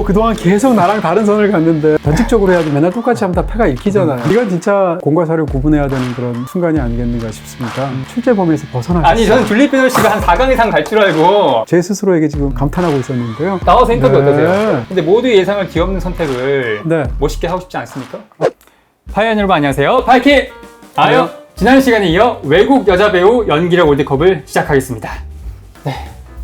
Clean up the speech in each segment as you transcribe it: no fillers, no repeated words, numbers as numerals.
그동안 계속 나랑 다른 선을 갔는데 변칙적으로 해야지 맨날 똑같이 하면 다 패가 읽히잖아요. 이건 진짜 공과 사를 구분해야 되는 그런 순간이 아니겠는가 싶습니다. 출제 범위에서 벗어나셨어요. 아니 저는 줄리 페더 씨가 한 4강 이상 갈 줄 알고 제 스스로에게 지금 감탄하고 있었는데요. 나와서 인터뷰 네. 어떠세요? 근데 모두 예상을 뒤엎는 선택을 네. 멋있게 하고 싶지 않습니까? 파이언 여러분 안녕하세요. 파이키! 아요! 네. 지난 시간에 이어 외국 여자 배우 연기력 월드컵을 시작하겠습니다. 네,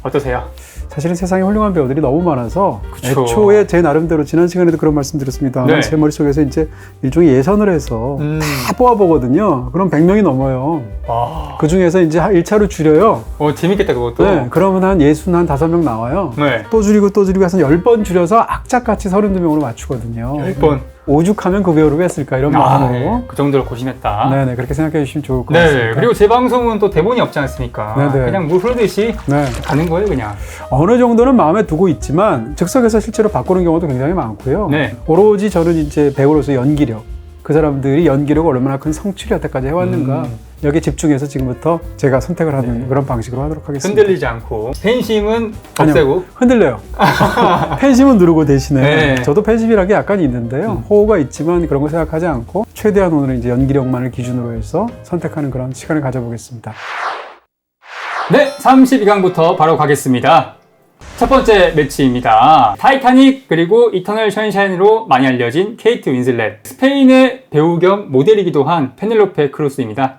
어떠세요? 사실은 세상에 훌륭한 배우들이 너무 많아서 그쵸. 애초에 제 나름대로 지난 시간에도 그런 말씀 드렸습니다. 네. 제 머릿속에서 이제 일종의 예선을 해서 다 뽑아보거든요. 그럼 100명이 넘어요. 와, 그 중에서 이제 1차로 줄여요. 재밌겠다 그것도. 네, 그러면 한 65명 나와요. 네. 또 줄이고 해서 10번 줄여서 악착같이 32명으로 맞추거든요. 10번. 오죽하면 그 배우를 왜 했을까 이런 마음으로. 네. 그 정도로 고심했다. 네네, 그렇게 생각해 주시면 좋을 것 같습니다. 네, 그리고 제 방송은 또 대본이 없지 않습니까? 네네. 그냥 물 흐르듯이 네. 가는 거예요, 그냥. 어느 정도는 마음에 두고 있지만 즉석에서 실제로 바꾸는 경우도 굉장히 많고요. 네. 오로지 저는 이제 배우로서 연기력, 그 사람들이 연기력을 얼마나 큰 성취를 여태까지 해왔는가 여기에 집중해서 지금부터 제가 선택을 하는 그런 방식으로 하도록 하겠습니다. 흔들리지 않고 팬심은 없애고. 흔들려요. 팬심은 누르고 대신에 네. 저도 팬심이라는 게 약간 있는데요. 호호가 있지만 그런 거 생각하지 않고 최대한 오늘은 이제 연기력만을 기준으로 해서 선택하는 그런 시간을 가져보겠습니다. 네, 32강부터 바로 가겠습니다. 첫 번째 매치입니다. 타이타닉 그리고 이터널 션샤인으로 많이 알려진 케이트 윈슬렛. 스페인의 배우 겸 모델이기도 한 페넬로페 크루스입니다.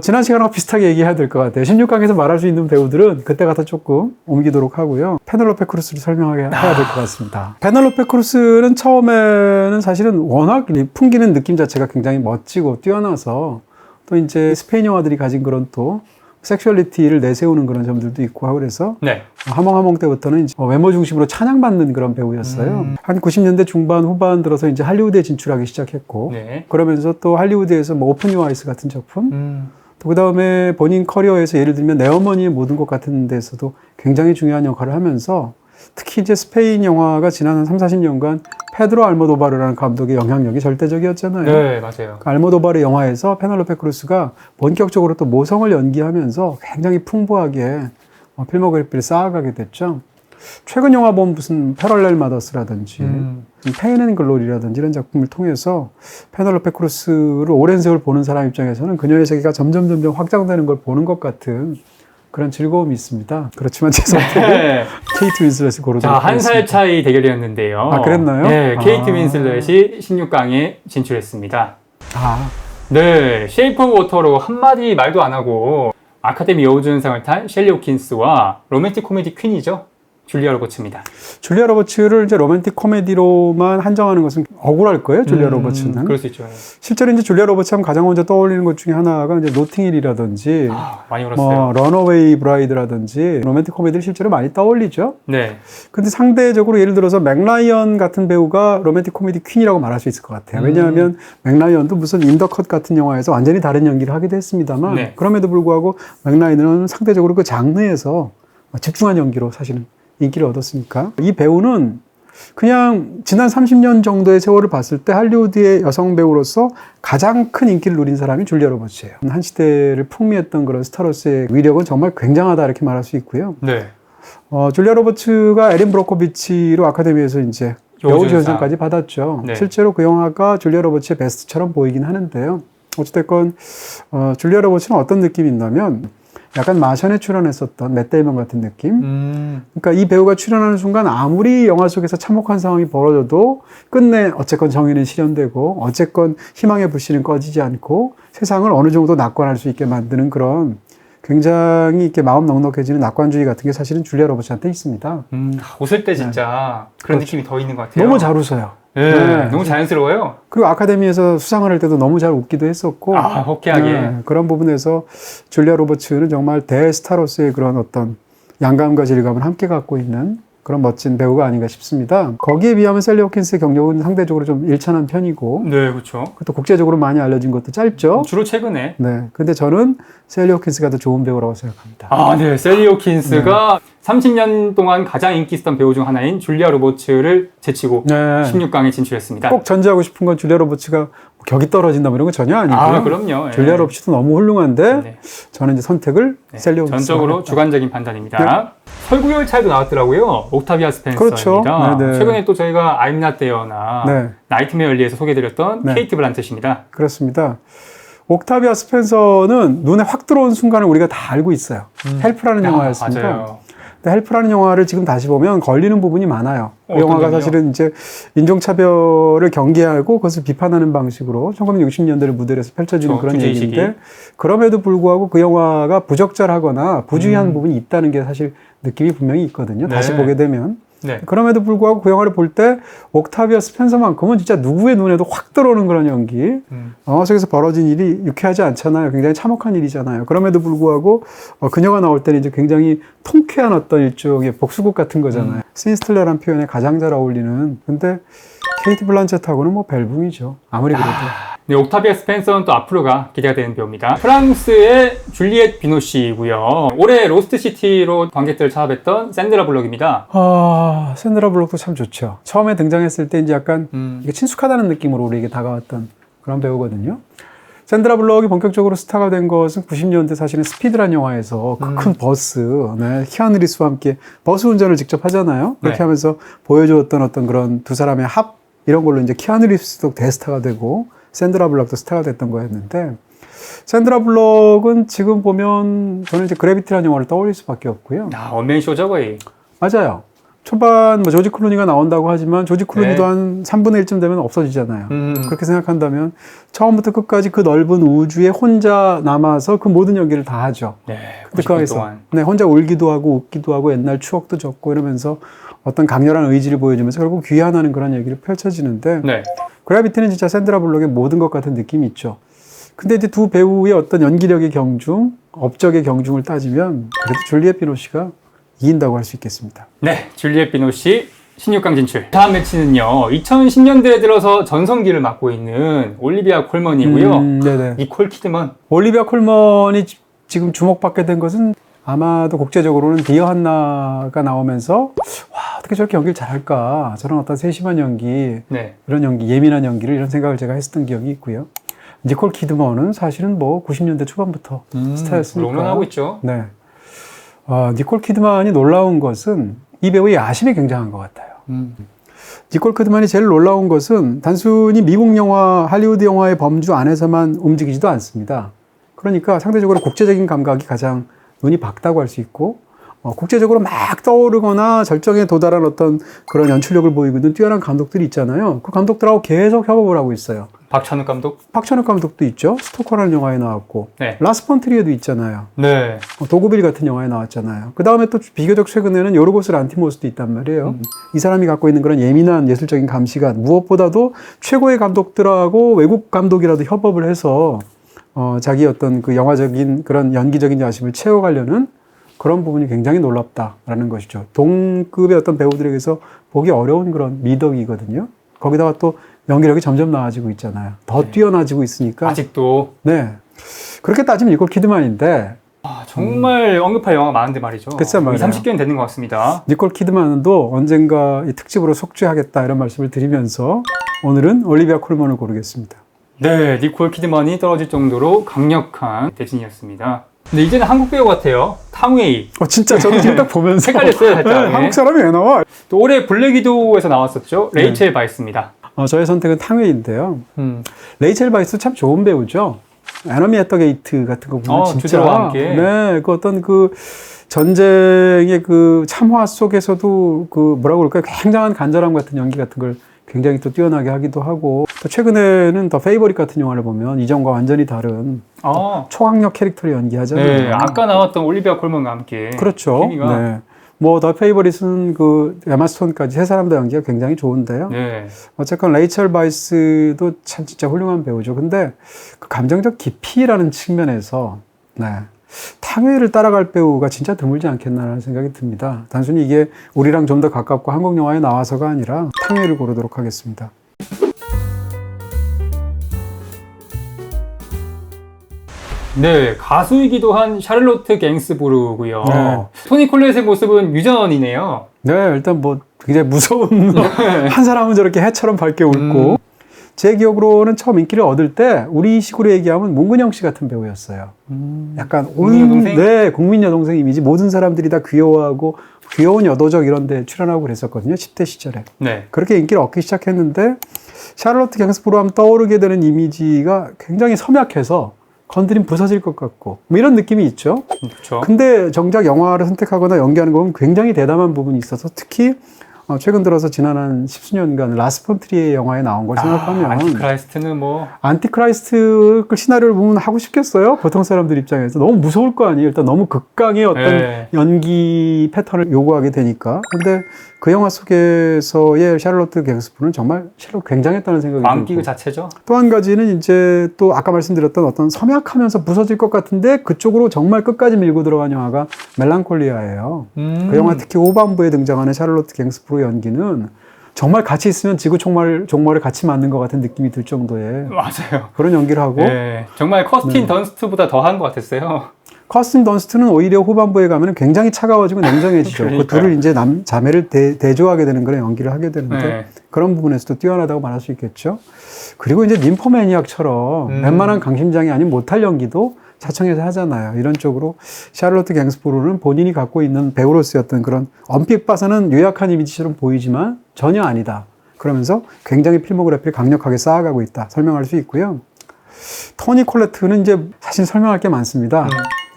지난 시간하고 비슷하게 얘기해야 될 것 같아요. 16강에서 말할 수 있는 배우들은 그때 가서 조금 옮기도록 하고요. 페넬로페 크루스를 설명해야 될 것 같습니다. 페넬로페 크루스는 처음에는 사실은 워낙 풍기는 느낌 자체가 굉장히 멋지고 뛰어나서 또 이제 스페인 영화들이 가진 그런 또 섹슈얼리티를 내세우는 그런 점들도 있고 하고 그래서 네. 하몽하몽 때부터는 이제 외모 중심으로 찬양받는 그런 배우였어요. 한 90년대 중반 후반 들어서 이제 할리우드에 진출하기 시작했고 네. 그러면서 또 할리우드에서 뭐 오픈 유어 아이스 같은 작품 또 그다음에 본인 커리어에서 예를 들면 내 어머니의 모든 것 같은 데서도 굉장히 중요한 역할을 하면서 특히 이제 스페인 영화가 지난 한 30-40년간 페드로 알모도바르라는 감독의 영향력이 절대적이었잖아요. 네, 맞아요. 그 알모도바르 영화에서 페넬로페 크루스가 본격적으로 또 모성을 연기하면서 굉장히 풍부하게 필모그래피를 쌓아가게 됐죠. 최근 영화 보면 무슨 패럴렐 마더스라든지 페인 앤 글로리라든지 이런 작품을 통해서 페넬로페 크루스를 오랜 세월 보는 사람 입장에서는 그녀의 세계가 점점 확장되는 걸 보는 것 같은 그런 즐거움이 있습니다. 그렇지만 제 선택은 네. 케이트 윈슬렛을 고르도록 자, 한 살 하겠습니다. 차이 대결이었는데요. 아, 그랬나요? 네, 케이트 윈슬렛이 16강에 진출했습니다. 네, 쉐이프 오브 워터로 한마디 말도 안 하고 아카데미 여우주연상을 탄 셸리 호킨스와 로맨틱 코미디 퀸이죠. 줄리아 로버츠입니다. 줄리아 로버츠를 이제 로맨틱 코미디로만 한정하는 것은 억울할 거예요, 줄리아 로버츠는. 그럴 수 있죠. 실제로 이제 줄리아 로버츠 하면 가장 먼저 떠올리는 것 중에 하나가 이제 노팅힐이라든지, 많이 울었어요. 런어웨이 브라이드라든지, 로맨틱 코미디를 실제로 많이 떠올리죠. 네. 근데 상대적으로 예를 들어서 맥라이언 같은 배우가 로맨틱 코미디 퀸이라고 말할 수 있을 것 같아요. 왜냐하면 맥라이언도 무슨 인더컷 같은 영화에서 완전히 다른 연기를 하기도 했습니다만, 네. 그럼에도 불구하고 맥라이언은 상대적으로 그 장르에서 집중한 연기로 사실은 인기를 얻었으니까. 이 배우는 그냥 지난 30년 정도의 세월을 봤을 때 할리우드의 여성 배우로서 가장 큰 인기를 누린 사람이 줄리아 로버츠예요. 한 시대를 풍미했던 그런 스타로서의 위력은 정말 굉장하다 이렇게 말할 수 있고요. 네. 줄리아 로버츠가 에린 브로코비치로 아카데미에서 이제 여우주연상까지 받았죠. 네. 실제로 그 영화가 줄리아 로버츠의 베스트처럼 보이긴 하는데요. 어찌됐건 줄리아 로버츠는 어떤 느낌이 있냐면 약간 마션에 출연했었던 맷 데이먼 같은 느낌. 그러니까 이 배우가 출연하는 순간 아무리 영화 속에서 참혹한 상황이 벌어져도 끝내 어쨌건 정의는 실현되고 어쨌건 희망의 불씨는 꺼지지 않고 세상을 어느 정도 낙관할 수 있게 만드는 그런 굉장히 이렇게 마음 넉넉해지는 낙관주의 같은 게 사실은 줄리아 로버츠한테 있습니다. 웃을 때 진짜 그런 그렇죠. 느낌이 더 있는 것 같아요. 너무 잘 웃어요. 네. 너무 자연스러워요. 그리고 아카데미에서 수상을 할 때도 너무 잘 웃기도 했었고. 호쾌하게. 그런 부분에서 줄리아 로버츠는 정말 대스타로서의 그런 어떤 양감과 질감을 함께 갖고 있는 그런 멋진 배우가 아닌가 싶습니다. 거기에 비하면 셀리 호킨스의 경력은 상대적으로 좀 일천한 편이고. 네, 그렇죠. 또 국제적으로 많이 알려진 것도 짧죠. 주로 최근에. 네. 근데 저는 셀리 호킨스가 더 좋은 배우라고 생각합니다. 네. 셀리 호킨스가 30년 동안 가장 인기 있었던 배우 중 하나인 줄리아 로버츠를 제치고 16강에 진출했습니다. 꼭 전제하고 싶은 건 줄리아 로버츠가 격이 떨어진다 이런 건 전혀 아니고요. 그럼요. 줄리아 로버츠도 너무 훌륭한데 네. 저는 이제 선택을 셀리 호킨스. 전적으로 주관적인 판단입니다. 네. 설국열 차이도 나왔더라고요. 옥타비아 스펜서입니다. 그렇죠. 네네. 최근에 또 저희가 I'm Not There나 네. 나이트메어 엘리에서 소개드렸던 네. 케이트 블란쳇입니다. 그렇습니다. 옥타비아 스펜서는 눈에 확 들어온 순간을 우리가 다 알고 있어요. 헬프라는 영화였습니다. 맞아요. 근데 헬프라는 영화를 지금 다시 보면 걸리는 부분이 많아요. 그 어떤 영화가 점이요? 사실은 이제 인종차별을 경계하고 그것을 비판하는 방식으로 1960년대를 무대로 해서 펼쳐지는 그렇죠. 그런 주제의식이. 얘기인데 그럼에도 불구하고 그 영화가 부적절하거나 부주의한 부분이 있다는 게 사실 느낌이 분명히 있거든요. 네. 다시 보게 되면. 네. 그럼에도 불구하고 그 영화를 볼 때 옥타비아 스펜서만큼은 진짜 누구의 눈에도 확 들어오는 그런 연기. 영화 속에서 벌어진 일이 유쾌하지 않잖아요. 굉장히 참혹한 일이잖아요. 그럼에도 불구하고 그녀가 나올 때는 이제 굉장히 통쾌한 어떤 일종의 복수극 같은 거잖아요. 시니스틀러라는 표현에 가장 잘 어울리는. 근데 케이트 블란쳇하고는 뭐 벨붕이죠. 아무리 그래도. 네, 옥타비아 스펜서는 또 앞으로가 기대가 되는 배우입니다. 프랑스의 줄리엣 비노시고요. 올해 로스트시티로 관객들을 찾아뵀던 샌드라 블럭입니다. 샌드라 블록도 참 좋죠. 처음에 등장했을 때 이제 약간 이게 친숙하다는 느낌으로 우리에게 다가왔던 그런 배우거든요. 샌드라 블록이 본격적으로 스타가 된 것은 90년대 사실은 스피드란 영화에서 그 큰 버스, 네, 키아누 리스와 함께 버스 운전을 직접 하잖아요. 그렇게 네. 하면서 보여주었던 어떤 그런 두 사람의 합 이런 걸로 이제 키아누 리스도 대스타가 되고 샌드라 블록도 스타가 됐던 거였는데 샌드라 블록은 지금 보면 저는 이제 그래비티라는 영화를 떠올릴 수밖에 없고요. 원맨쇼죠 거의. 맞아요. 초반 뭐 조지 클루니가 나온다고 하지만 조지 클루니도 네. 한 3분의 1쯤 되면 없어지잖아요. 음. 그렇게 생각한다면 처음부터 끝까지 그 넓은 우주에 혼자 남아서 그 모든 연기를 다 하죠. 네, 근데 90분 그 안에서 동안. 네, 혼자 울기도 하고 웃기도 하고 옛날 추억도 적고 이러면서 어떤 강렬한 의지를 보여주면서 결국 귀환하는 그런 얘기를 펼쳐지는데 네. 그래비티는 진짜 샌드라 블록의 모든 것 같은 느낌이 있죠. 근데 이제 두 배우의 어떤 연기력의 경중, 업적의 경중을 따지면 그래도 줄리엣 비노시가 이긴다고 할 수 있겠습니다. 네, 줄리엣 비노시 16강 진출. 다음 매치는요. 2010년대에 들어서 전성기를 맡고 있는 올리비아 콜먼이고요. 네네. 니콜 키드먼. 올리비아 콜먼이 지금 주목받게 된 것은 아마도 국제적으로는 디어 한나가 나오면서 와 어떻게 저렇게 연기를 잘할까 저런 어떤 세심한 연기 네. 이런 연기 예민한 연기를 이런 생각을 제가 했었던 기억이 있고요. 니콜 키드먼은 사실은 뭐 90년대 초반부터 스타였으니까 롱런하고 있죠. 네. 니콜 키드만이 놀라운 것은 이 배우의 야심이 굉장한 것 같아요. 니콜 키드만이 제일 놀라운 것은 단순히 미국 영화, 할리우드 영화의 범주 안에서만 움직이지도 않습니다. 그러니까 상대적으로 국제적인 감각이 가장 눈이 밝다고 할 수 있고 국제적으로 막 떠오르거나 절정에 도달한 어떤 그런 연출력을 보이고 있는 뛰어난 감독들이 있잖아요. 그 감독들하고 계속 협업을 하고 있어요. 박찬욱 감독. 박찬욱 감독도 있죠. 스토커라는 영화에 나왔고 네. 라스 폰 트리에도 있잖아요. 네. 도구빌 같은 영화에 나왔잖아요. 그 다음에 또 비교적 최근에는 요르고스 란티모스도 있단 말이에요. 이 사람이 갖고 있는 그런 예민한 예술적인 감시가 무엇보다도 최고의 감독들하고 외국 감독이라도 협업을 해서 자기 어떤 그 영화적인 그런 연기적인 야심을 채워가려는 그런 부분이 굉장히 놀랍다라는 것이죠. 동급의 어떤 배우들에게서 보기 어려운 그런 미덕이거든요. 거기다가 또 연기력이 점점 나아지고 있잖아요. 더 뛰어나지고 있으니까. 아직도. 네. 그렇게 따지면 니콜 키드만인데 정말 언급할 영화가 많은데 말이죠. 글쎄 말이에요. 30개는 되는 것 같습니다. 니콜 키드만도 언젠가 이 특집으로 속죄하겠다 이런 말씀을 드리면서 오늘은 올리비아 콜먼을 고르겠습니다. 네, 니콜 키드만이 떨어질 정도로 강력한 대진이었습니다. 근데 이제는 한국 배우 같아요. 탕웨이. 진짜 저도 지금 딱 보면서 헷갈렸어요, 살짝. 네, 한국 사람이 왜 나와? 또 올해 블랙 위도우에서 나왔었죠. 레이첼 바이스입니다. 저의 선택은 탕웨이인데요. 레이첼 바이스 참 좋은 배우죠. 에너미 앳더 게이트 같은 거 보면 진짜 주드라와 함께. 네, 그 어떤 그 전쟁의 그 참화 속에서도 그 뭐라고 그럴까요? 굉장한 간절함 같은 연기 같은 걸 굉장히 또 뛰어나게 하기도 하고 또 최근에는 더 페이버릿 같은 영화를 보면 이전과 완전히 다른 초강력 캐릭터를 연기하잖아요. 네, 아까 나왔던 올리비아 콜먼과 함께. 그렇죠. 케미가. 네. 뭐 더 페이버릿은 그 에마 스톤까지 세 사람 다 연기가 굉장히 좋은데요. 네. 어쨌건 레이첼 바이스도 참 진짜 훌륭한 배우죠. 근데 그 감정적 깊이라는 측면에서 네. 탕웨이를 따라갈 배우가 진짜 드물지 않겠나라는 생각이 듭니다. 단순히 이게 우리랑 좀 더 가깝고 한국 영화에 나와서가 아니라 탕웨이를 고르도록 하겠습니다. 네, 가수이기도 한 샤를로트 갱스부르고요. 네. 토니 콜렛의 모습은 유전이네요. 네, 일단 뭐 굉장히 무서운 한 사람은 저렇게 해처럼 밝게 웃고 제 기억으로는 처음 인기를 얻을 때 우리식으로 얘기하면 문근영 씨 같은 배우였어요. 약간 국민 여동생? 네, 국민 여동생 이미지 모든 사람들이 다 귀여워하고 귀여운 여도적 이런 데 출연하고 그랬었거든요. 10대 시절에. 네. 그렇게 인기를 얻기 시작했는데 샤를로트 갱스부로 하면 떠오르게 되는 이미지가 굉장히 섬약해서 건드림 부서질 것 같고 뭐 이런 느낌이 있죠. 그렇죠. 근데 정작 영화를 선택하거나 연기하는 거 보면 굉장히 대담한 부분이 있어서 특히 최근 들어서 지난 한 십수년간 라스 폰 트리에 영화에 나온 걸 생각하면 안티크라이스트는 뭐 안티크라이스트 그 시나리오를 보면 하고 싶겠어요? 보통 사람들 입장에서 너무 무서울 거 아니에요. 일단 너무 극강의 어떤 네. 연기 패턴을 요구하게 되니까. 근데 그 영화 속에서의 샤를로트 갱스부는 정말 실로 굉장했다는 생각이 광기 들고. 그 자체죠. 또 한 가지는 이제 또 아까 말씀드렸던 어떤 섬약하면서 부서질 것 같은데 그쪽으로 정말 끝까지 밀고 들어간 영화가 멜랑콜리아예요. 그 영화 특히 후반부에 등장하는 샤를로트 갱스부의 연기는 정말 같이 있으면 지구 종말을 같이 맞는 것 같은 느낌이 들 정도의 맞아요. 그런 연기를 하고 네. 정말 커스틴 던스트보다 더한 것 같았어요. 커스틴 던스트는 오히려 후반부에 가면 굉장히 차가워지고 냉정해지죠. 그 둘을 이제 자매를 대조하게 되는 그런 연기를 하게 되는데 네. 그런 부분에서도 뛰어나다고 말할 수 있겠죠. 그리고 이제 ним포매니악처럼 웬만한 강심장이 아닌 못할 연기도 자청해서 하잖아요. 이런 쪽으로 샤를로트 갱스부르는 본인이 갖고 있는 배우로서의 어떤 그런 얼핏 봐서는 유약한 이미지처럼 보이지만 전혀 아니다. 그러면서 굉장히 필모그래피를 강력하게 쌓아가고 있다. 설명할 수 있고요. 토니 콜레트는 이제 사실 설명할 게 많습니다.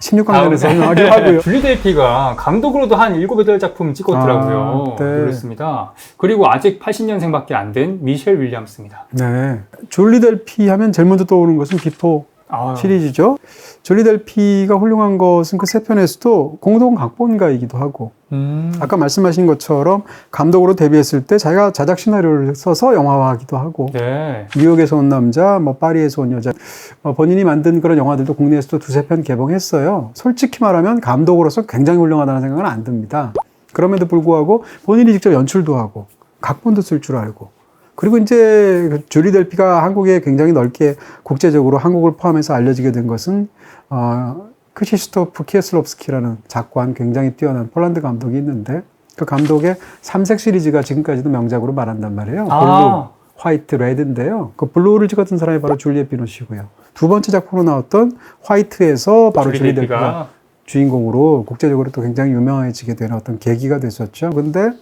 16강전에서 설명하기로 하고요. 줄리 델피가 감독으로도 한 7, 8작품 찍었더라고요. 네. 그렇습니다. 그리고 아직 80년생밖에 안 된 미셸 윌리엄스입니다. 네. 줄리 델피 하면 제일 먼저 떠오르는 것은 비포 시리즈죠. 줄리 델피가 훌륭한 것은 그 세 편에서도 공동 각본가이기도 하고 아까 말씀하신 것처럼 감독으로 데뷔했을 때 자기가 자작 시나리오를 써서 영화화하기도 하고 네. 뉴욕에서 온 남자, 뭐 파리에서 온 여자 본인이 만든 그런 영화들도 국내에서도 두세 편 개봉했어요. 솔직히 말하면 감독으로서 굉장히 훌륭하다는 생각은 안 듭니다. 그럼에도 불구하고 본인이 직접 연출도 하고 각본도 쓸 줄 알고 그리고 이제 줄리 델피가 한국에 굉장히 넓게 국제적으로 한국을 포함해서 알려지게 된 것은 크시스토프 키에슬롭스키라는 작고한 굉장히 뛰어난 폴란드 감독이 있는데 그 감독의 삼색 시리즈가 지금까지도 명작으로 말한단 말이에요. 블루, 화이트, 레드인데요. 그 블루를 찍었던 사람이 바로 줄리엣 비노시고요. 두 번째 작품으로 나왔던 화이트에서 바로 줄리 델피가 주인공으로 국제적으로 또 굉장히 유명해지게 되는 어떤 계기가 됐었죠. 근데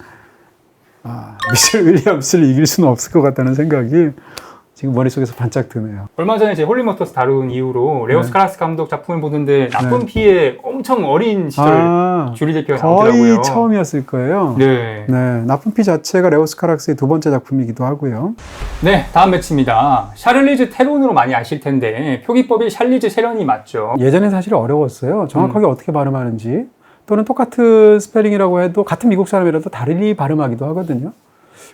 미셸 윌리엄스를 이길 수는 없을 것 같다는 생각이 지금 머릿속에서 반짝 드네요. 얼마 전에 제 홀리모터스 다룬 이후로 레오스 카락스 감독 작품을 보는데 나쁜 피의 엄청 어린 시절 줄리 델피가 나오더라고요. 거의 처음이었을 거예요. 네. 네, 나쁜 피 자체가 레오스 카락스의 두 번째 작품이기도 하고요. 네, 다음 매치입니다. 샤를리즈 테론으로 많이 아실 텐데 표기법이 샬리즈 쉐런이 맞죠? 예전에 사실 어려웠어요. 정확하게 어떻게 발음하는지 또는 똑같은 스페링이라고 해도 같은 미국 사람이라도 다르게 발음하기도 하거든요.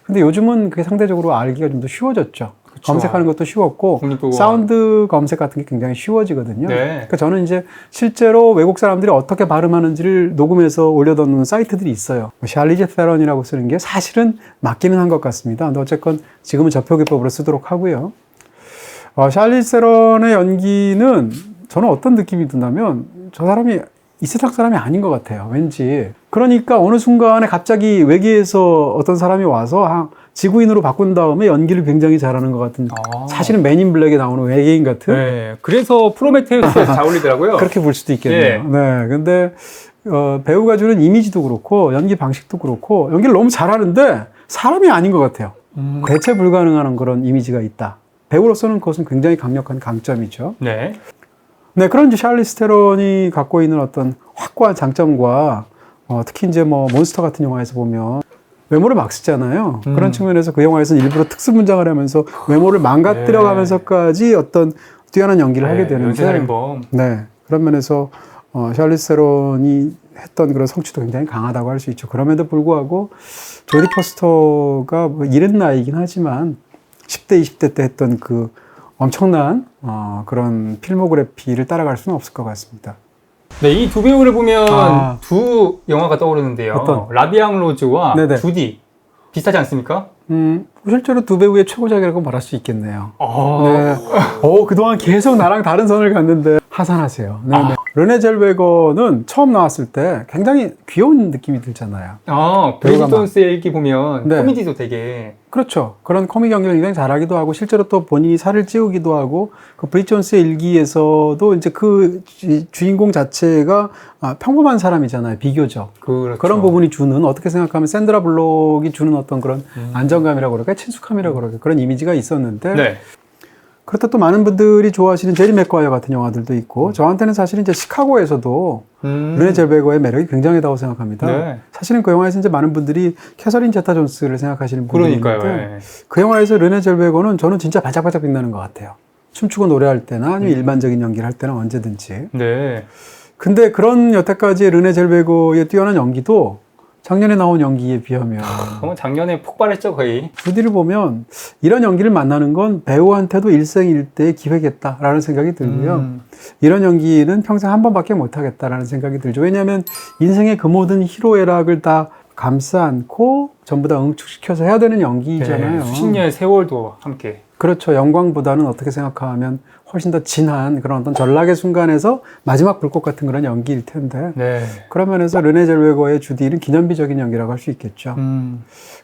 근데 요즘은 그게 상대적으로 알기가 좀 더 쉬워졌죠. 그쵸. 검색하는 것도 쉬웠고 국립국어. 사운드 검색 같은 게 굉장히 쉬워지거든요. 네. 그러니까 저는 이제 실제로 외국 사람들이 어떻게 발음하는지를 녹음해서 올려놓는 사이트들이 있어요. 샬리즈 테런이라고 쓰는 게 사실은 맞기는 한 것 같습니다. 근데 어쨌건 지금은 저표기법으로 쓰도록 하고요. 샬리즈 테런의 연기는 저는 어떤 느낌이 든다면 저 사람이 이 세상 사람이 아닌 것 같아요. 왠지. 그러니까 어느 순간에 갑자기 외계에서 어떤 사람이 와서 지구인으로 바꾼 다음에 연기를 굉장히 잘하는 것 같은 사실은 맨인 블랙에 나오는 외계인 같은 네. 그래서 프로메테우스에서 잘 어울리더라고요. 그렇게 볼 수도 있겠네요. 네. 근데 배우가 주는 이미지도 그렇고 연기 방식도 그렇고 연기를 너무 잘하는데 사람이 아닌 것 같아요. 대체 불가능한 그런 이미지가 있다. 배우로서는 그것은 굉장히 강력한 강점이죠. 네. 네, 그런 샬리즈 테런이 갖고 있는 어떤 확고한 장점과 특히 이제 뭐 몬스터 같은 영화에서 보면 외모를 막 쓰잖아요. 그런 측면에서 그 영화에서는 일부러 특수 문장을 하면서 외모를 망가뜨려 가면서까지 어떤 뛰어난 연기를 하게 되는데 연쇄살인범. 네, 그런 면에서 샬리즈 테런이 했던 그런 성취도 굉장히 강하다고 할 수 있죠. 그럼에도 불구하고 조디 포스터가 뭐 이른 나이긴 하지만 10대, 20대 때 했던 그 엄청난 그런 필모그래피를 따라갈 수는 없을 것 같습니다. 네, 이 두 배우를 보면 두 영화가 떠오르는데요. 어떤? 라비앙 로즈와 네네. 주디. 비슷하지 않습니까? 실제로 두 배우의 최고작이라고 말할 수 있겠네요. 아, 네. 그동안 계속 나랑 다른 선을 갔는데 하산하세요. 네, 네. 르네 젤웨거는 처음 나왔을 때 굉장히 귀여운 느낌이 들잖아요. 브리짓 존스의 일기 보면 네. 코미디도 되게. 그렇죠. 그런 코믹 연기를 굉장히 잘하기도 하고 실제로 또 본인이 살을 찌우기도 하고 그 브리짓 존스의 일기에서도 이제 그 주인공 자체가 평범한 사람이잖아요. 비교적. 그렇죠. 그런 부분이 주는 어떻게 생각하면 샌드라 블록이 주는 어떤 그런 안정감이라고 그럴까 친숙함이라고 그럴까 그런 이미지가 있었는데 네. 그렇다 또 많은 분들이 좋아하시는 제리 맥과이어 같은 영화들도 있고 저한테는 사실 이제 시카고에서도 르네 젤웨거의 매력이 굉장하다고 생각합니다. 네. 사실은 그 영화에서 이제 많은 분들이 캐서린 제타 존스를 생각하시는 분들이 그러니까요. 있는데 예. 그 영화에서 르네 젤웨거는 저는 진짜 바짝바짝 빛나는 것 같아요. 춤추고 노래할 때나 아니면 일반적인 연기를 할 때나 언제든지. 네. 근데 그런 여태까지의 르네 젤웨거의 뛰어난 연기도 작년에 나온 연기에 비하면 작년에 폭발했죠, 거의. 주디를 보면 이런 연기를 만나는 건 배우한테도 일생일대의 기회겠다라는 생각이 들고요. 이런 연기는 평생 한 번밖에 못하겠다라는 생각이 들죠. 왜냐하면 인생의 그 모든 희로애락을 다 감싸 안고 전부 다 응축시켜서 해야 되는 연기잖아요. 네, 수십 년의 세월도 함께. 그렇죠. 영광보다는 어떻게 생각하면 훨씬 더 진한 그런 어떤 전락의 순간에서 마지막 불꽃 같은 그런 연기일 텐데 네. 그런 면에서 르네 젤웨거의 주디는 기념비적인 연기라고 할 수 있겠죠.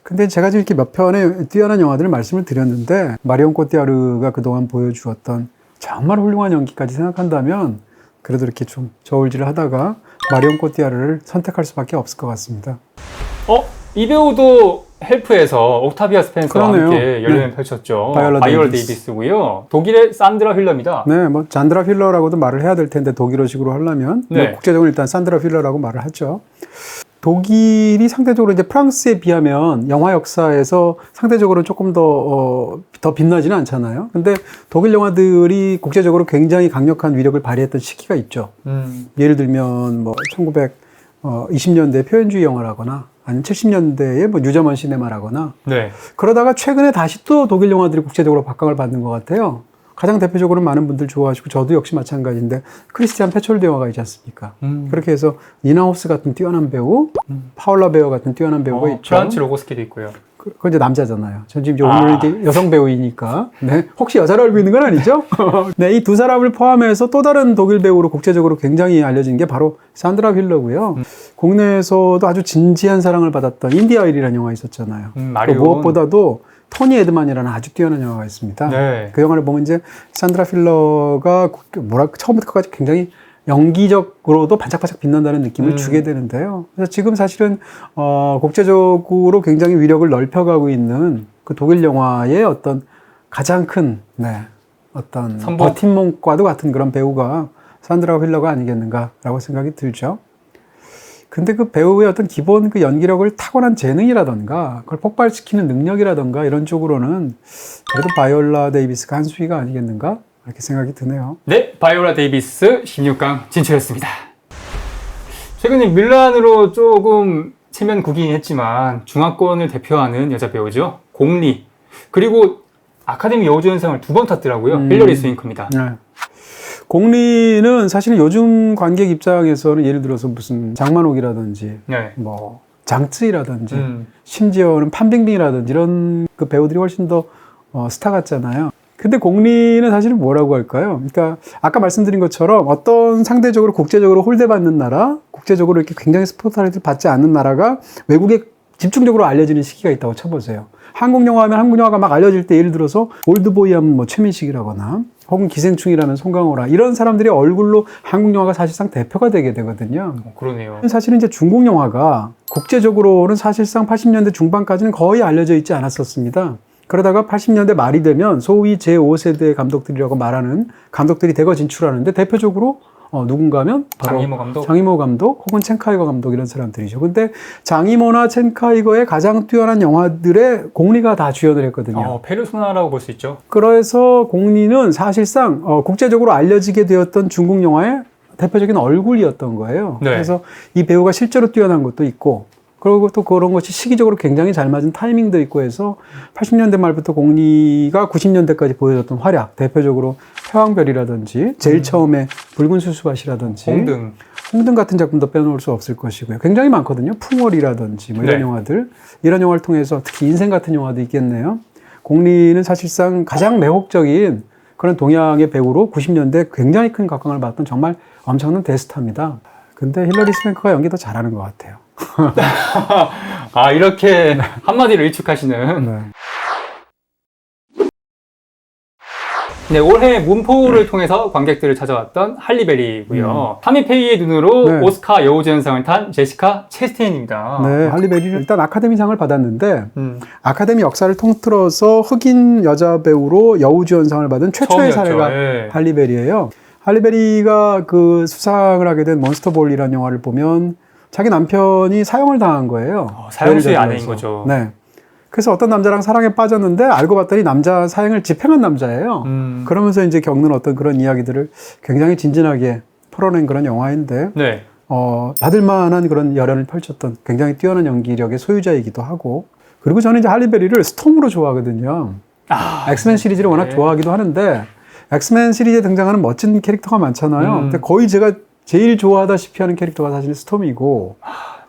근데 제가 지금 이렇게 몇 편의 뛰어난 영화들을 말씀을 드렸는데 마리온 코티아르가 그동안 보여주었던 정말 훌륭한 연기까지 생각한다면 그래도 이렇게 좀 저울질을 하다가 마리온 코티아르를 선택할 수밖에 없을 것 같습니다. 이 배우도 헬프에서 옥타비아 스펜서와 그러네요. 함께 열연을 네. 펼쳤죠. 바이올라 데이비스고요. 독일의 산드라 힐러입니다. 네, 뭐 잔드라 필러라고도 말을 해야 될 텐데 독일어식으로 하려면 네. 뭐 국제적으로 일단 산드라 필러라고 말을 하죠. 독일이 상대적으로 이제 프랑스에 비하면 영화 역사에서 상대적으로 조금 더 빛나지는 않잖아요. 근데 독일 영화들이 국제적으로 굉장히 강력한 위력을 발휘했던 시기가 있죠. 예를 들면 뭐 1920년대 표현주의 영화라거나 아니면 70년대에 뭐 뉴저먼 시네마라거나 네. 그러다가 최근에 다시 또 독일 영화들이 국제적으로 박강을 받는 것 같아요. 가장 대표적으로 많은 분들 좋아하시고 저도 역시 마찬가지인데 크리스티안 페촐드 영화가 있지 않습니까? 그렇게 해서 니나 호스 같은 뛰어난 배우, 파울라 베어 같은 뛰어난 배우가 있죠. 프란츠 로고스키도 있고요. 그건 이제 남자잖아요. 전 지금 오늘 이제 여성 배우이니까. 네. 혹시 여자로 알고 있는 건 아니죠? 네. 이 두 사람을 포함해서 또 다른 독일 배우로 국제적으로 굉장히 알려진 게 바로 산드라 휠러고요. 국내에서도 아주 진지한 사랑을 받았던 인디아일이라는 영화 있었잖아요. 또 무엇보다도 토니 에드만이라는 아주 뛰어난 영화가 있습니다. 네. 그 영화를 보면 이제 산드라 필러가 처음부터까지 굉장히 연기적으로도 반짝반짝 빛난다는 느낌을 주게 되는데요. 그래서 지금 사실은 국제적으로 굉장히 위력을 넓혀가고 있는 그 독일 영화의 어떤 가장 큰 어떤 선봉? 버팀목과도 같은 그런 배우가 산드라 휠러가 아니겠는가라고 생각이 들죠. 근데 그 배우의 어떤 기본 그 연기력을 타고난 재능이라던가 그걸 폭발시키는 능력이라던가 이런 쪽으로는 그래도 바이올라 데이비스가 한 수위가 아니겠는가 이렇게 생각이 드네요. 네, 바이올라 데이비스 16강 진출했습니다. 최근에 밀란으로 조금 체면 구기긴 했지만 중화권을 대표하는 여자 배우죠. 공리. 그리고 아카데미 여우조연상을 2번 탔더라고요. 힐러리 스윙크입니다. 네. 공리는 사실 요즘 관객 입장에서는 예를 들어서 무슨 장만옥이라든지 네. 뭐 장쯔이라든지 심지어는 판빙빙이라든지 이런 그 배우들이 훨씬 더 스타 같잖아요. 근데 공리는 사실은 뭐라고 할까요? 그러니까 아까 말씀드린 것처럼 어떤 상대적으로 국제적으로 홀대받는 나라, 국제적으로 이렇게 굉장히 스포트라이트를 받지 않는 나라가 외국에 집중적으로 알려지는 시기가 있다고 쳐보세요. 한국 영화 하면 한국 영화가 막 알려질 때 예를 들어서 올드보이 하면 뭐 최민식이라거나 혹은 기생충이라면 송강호라 이런 사람들의 얼굴로 한국 영화가 사실상 대표가 되게 되거든요. 그러네요. 사실은 이제 중국 영화가 국제적으로는 사실상 80년대 중반까지는 거의 알려져 있지 않았었습니다. 그러다가 80년대 말이 되면 소위 제5세대 감독들이라고 말하는 감독들이 대거 진출하는데 대표적으로 누군가 하면 바로 장이모 감독 혹은 첸카이거 감독 이런 사람들이죠. 근데 장이모나 첸카이거의 가장 뛰어난 영화들의 공리가 다 주연을 했거든요. 페르소나라고 볼 수 있죠. 그래서 공리는 사실상 국제적으로 알려지게 되었던 중국 영화의 대표적인 얼굴이었던 거예요. 네. 그래서 이 배우가 실제로 뛰어난 것도 있고 그리고 또 그런 것이 시기적으로 굉장히 잘 맞은 타이밍도 있고 해서 80년대 말부터 공리가 90년대까지 보여줬던 활약, 대표적으로 패왕별이라든지 제일 처음에 붉은 수수밭이라든지 홍등 같은 작품도 빼놓을 수 없을 것이고요. 굉장히 많거든요. 풍월이라든지 뭐 이런 영화들. 이런 영화를 통해서 특히 인생 같은 영화도 있겠네요. 공리는 사실상 가장 매혹적인 그런 동양의 배우로 90년대 굉장히 큰 각광을 받던 정말 엄청난 대스타입니다. 근데 힐러리 스랭크가 연기 더 잘하는 것 같아요. 아, 이렇게 한마디로 일축하시는. 네. 네, 올해 문포를 통해서 관객들을 찾아왔던 할리베리고요. 타미 페이의 눈으로 네. 오스카 여우주연상을 탄 제시카 체스테인입니다. 네, 할리베리는 일단 아카데미상을 받았는데 아카데미 역사를 통틀어서 흑인 여자 배우로 여우주연상을 받은 최초의 처음이었죠. 사례가 예. 할리베리예요. 할리베리가 그 수상을 하게 된 몬스터볼이라는 영화를 보면 자기 남편이 사형을 당한 거예요. 사형수의 죄를 아내인 저질러서. 거죠. 네. 그래서 어떤 남자랑 사랑에 빠졌는데 알고 봤더니 남자 사형을 집행한 남자예요. 그러면서 이제 겪는 어떤 그런 이야기들을 굉장히 진진하게 풀어낸 그런 영화인데 네. 받을 만한 그런 열연을 펼쳤던 굉장히 뛰어난 연기력의 소유자이기도 하고, 그리고 저는 이제 할리베리를 스톰으로 좋아하거든요. 엑스맨 시리즈를 워낙 좋아하기도 하는데 엑스맨 시리즈에 등장하는 멋진 캐릭터가 많잖아요. 근데 거의 제가 제일 좋아하다시피 하는 캐릭터가 사실 스톰이고,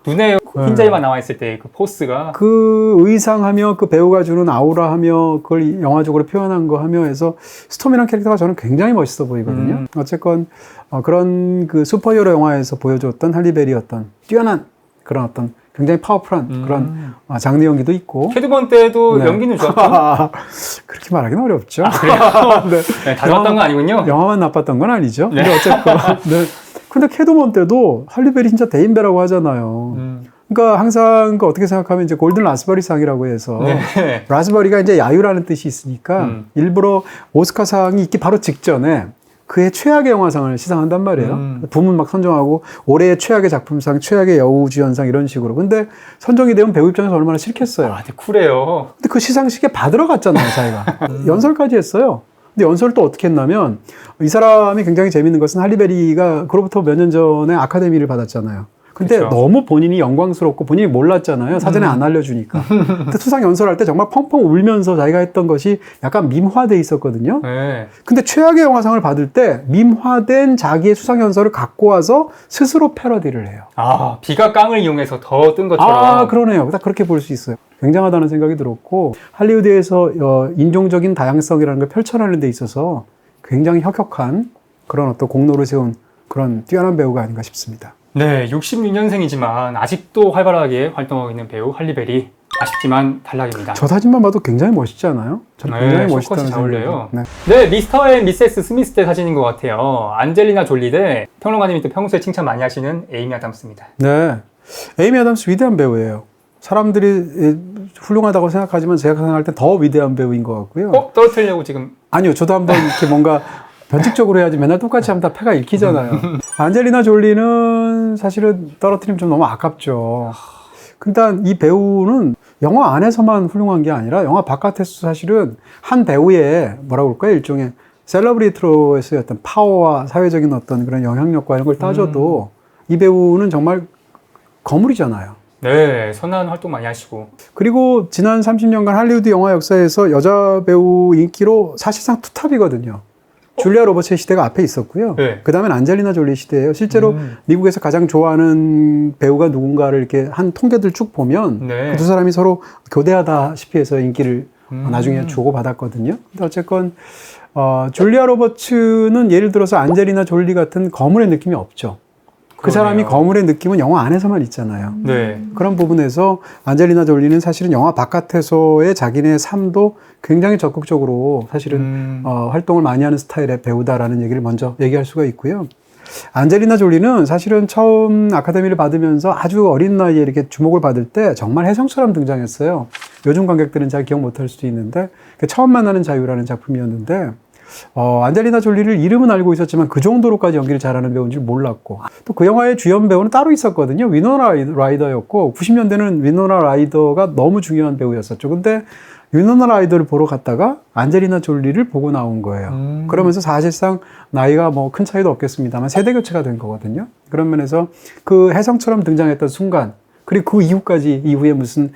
눈에 흰자위만 남아있을 때 그 포스가. 그 의상하며 그 배우가 주는 아우라하며 그걸 영화적으로 표현한 거 하며 해서 스톰이라는 캐릭터가 저는 굉장히 멋있어 보이거든요. 어쨌건 그런 그 슈퍼히어로 영화에서 보여줬던 할리베리 어떤 뛰어난 그런 어떤 굉장히 파워풀한 그런 장르 연기도 있고. 캐드먼 때도 네. 연기는 좋았죠. 그렇게 말하기는 어렵죠. 네. 네, 다 좋았던 거 아니군요. 영화만 나빴던 건 아니죠. 근데 어쨌건 네. 근데 캐드먼 때도 할리베리 진짜 대인배라고 하잖아요. 그러니까 항상 그 어떻게 생각하면 이제 골든 라스버리 상이라고 해서 네. 라스버리가 이제 야유라는 뜻이 있으니까 일부러 오스카상이 있기 바로 직전에 그의 최악의 영화상을 시상한단 말이에요. 부문 막 선정하고 올해의 최악의 작품상, 최악의 여우주연상 이런 식으로. 근데 선정이 되면 배우 입장에서 얼마나 싫겠어요. 아, 되게 쿨해요. 근데 그 시상식에 받으러 갔잖아요, 자기가. 연설까지 했어요. 근데 연설을 또 어떻게 했냐면 이 사람이 굉장히 재밌는 것은 할리베리가 그로부터 몇 년 전에 아카데미를 받았잖아요. 근데 그쵸. 너무 본인이 영광스럽고 본인이 몰랐잖아요. 사전에 안 알려주니까. 근데 수상 연설할 때 정말 펑펑 울면서 자기가 했던 것이 약간 밈화돼 있었거든요. 네. 근데 최악의 영화상을 받을 때 밈화된 자기의 수상 연설을 갖고 와서 스스로 패러디를 해요. 아, 비가 깡을 이용해서 더 뜬 것처럼. 아, 그러네요. 딱 그렇게 볼 수 있어요. 굉장하다는 생각이 들었고, 할리우드에서 인종적인 다양성이라는 걸 펼쳐내는 데 있어서 굉장히 혁혁한 그런 어떤 공로를 세운 그런 뛰어난 배우가 아닌가 싶습니다. 네, 66년생이지만 아직도 활발하게 활동하고 있는 배우 할리베리. 아쉽지만 탈락입니다. 저 사진만 봐도 굉장히 멋있지 않아요? 저는 굉장히 멋있다는 잘 어울려요. 네. 네, 미스터 앤 미세스 스미스 때 사진인 것 같아요. 안젤리나 졸리 대 평론가님이 또 평소에 칭찬 많이 하시는 에이미 아담스입니다. 네. 에이미 아담스 위대한 배우예요. 사람들이 훌륭하다고 생각하지만 제가 생각할 때 더 위대한 배우인 것 같고요. 떨어뜨리려고 지금. 아니요. 저도 한번 이렇게 뭔가 변칙적으로 해야지 맨날 똑같이 하면 다 패가 읽히잖아요. 안젤리나 졸리는 사실은 떨어뜨리면 좀 너무 아깝죠. 근데 이 배우는 영화 안에서만 훌륭한 게 아니라 영화 바깥에서 사실은 한 배우의 뭐라고 그럴까요? 일종의 셀러브리티로서의 어떤 파워와 사회적인 어떤 그런 영향력과 이런 걸 따져도 이 배우는 정말 거물이잖아요. 네, 선한 활동 많이 하시고. 그리고 지난 30년간 할리우드 영화 역사에서 여자 배우 인기로 사실상 투탑이거든요. 줄리아 로버츠의 시대가 앞에 있었고요. 네. 그 다음엔 안젤리나 졸리 시대예요. 실제로 미국에서 가장 좋아하는 배우가 누군가를 이렇게 한 통계들 쭉 보면 네. 그 두 사람이 서로 교대하다시피 해서 인기를 나중에 주고받았거든요. 근데 어쨌건 줄리아 로버츠는 예를 들어서 안젤리나 졸리 같은 거물의 느낌이 없죠. 그 사람이 거물의 느낌은 영화 안에서만 있잖아요. 네. 그런 부분에서 안젤리나 졸리는 사실은 영화 바깥에서의 자기네 삶도 굉장히 적극적으로 사실은 활동을 많이 하는 스타일의 배우다라는 얘기를 먼저 얘기할 수가 있고요. 안젤리나 졸리는 사실은 처음 아카데미를 받으면서 아주 어린 나이에 이렇게 주목을 받을 때 정말 혜성처럼 등장했어요. 요즘 관객들은 잘 기억 못할 수도 있는데 처음 만나는 자유라는 작품이었는데 안젤리나 졸리를 이름은 알고 있었지만 그 정도로까지 연기를 잘하는 배우인 줄 몰랐고, 또 그 영화의 주연 배우는 따로 있었거든요. 위노나 라이더였고 90년대는 위노나 라이더가 너무 중요한 배우였었죠. 근데 위노나 라이더를 보러 갔다가 안젤리나 졸리를 보고 나온 거예요. 그러면서 사실상 나이가 뭐 큰 차이도 없겠습니다만 세대 교체가 된 거거든요. 그런 면에서 그 혜성처럼 등장했던 순간, 그리고 그 이후까지 이후에 무슨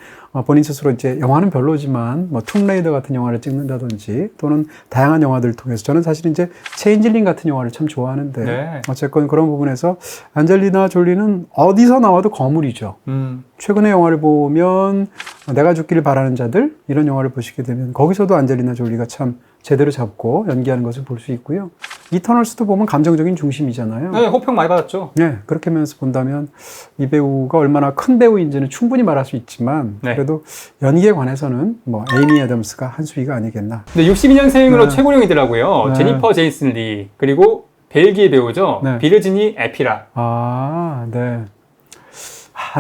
본인 스스로 이제 영화는 별로지만 뭐 툼레이더 같은 영화를 찍는다든지 또는 다양한 영화들을 통해서 저는 사실 이제 체인질링 같은 영화를 참 좋아하는데 네. 어쨌건 그런 부분에서 안젤리나 졸리는 어디서 나와도 거물이죠. 최근의 영화를 보면 내가 죽기를 바라는 자들 이런 영화를 보시게 되면 거기서도 안젤리나 졸리가 참 제대로 잡고 연기하는 것을 볼 수 있고요. 이터널스도 보면 감정적인 중심이잖아요. 네, 호평 많이 받았죠. 네, 그렇게 하면서 본다면 이 배우가 얼마나 큰 배우인지는 충분히 말할 수 있지만 네. 그래도 연기에 관해서는 뭐 에이미 애덤스가 한 수위가 아니겠나. 근데 62년생으로 네. 최고령이더라고요. 네. 제니퍼 제이슨 리 그리고 벨기에 배우죠. 네. 비르지니 에피라. 아, 네.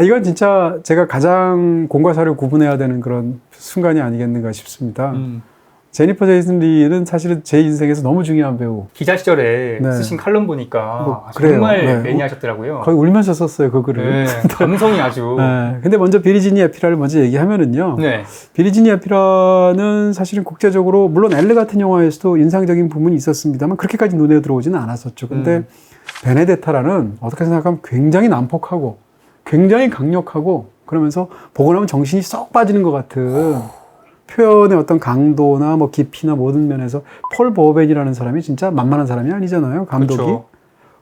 이건 진짜 제가 가장 공과 사를 구분해야 되는 그런 순간이 아니겠는가 싶습니다. 제니퍼 제이슨 리는 사실은 제 인생에서 너무 중요한 배우. 기자 시절에 네. 쓰신 칼럼 보니까 뭐, 그래요. 정말 네. 매니아셨더라고요. 거의 울면서 썼어요, 그 글을. 네, 감성이 아주. 네, 근데 먼저 비리지니 에피라를 먼저 얘기하면은요. 네. 비리지니 에피라는 사실은 국제적으로 물론 엘레 같은 영화에서도 인상적인 부분이 있었습니다만 그렇게까지 눈에 들어오지는 않았었죠. 근데 베네데타라는 어떻게 생각하면 굉장히 난폭하고 굉장히 강력하고 그러면서 보고 나면 정신이 썩 빠지는 것 같은 표현의 어떤 강도나 뭐 깊이나 모든 면에서 폴 버벤이라는 사람이 진짜 만만한 사람이 아니잖아요, 감독이. 그렇죠.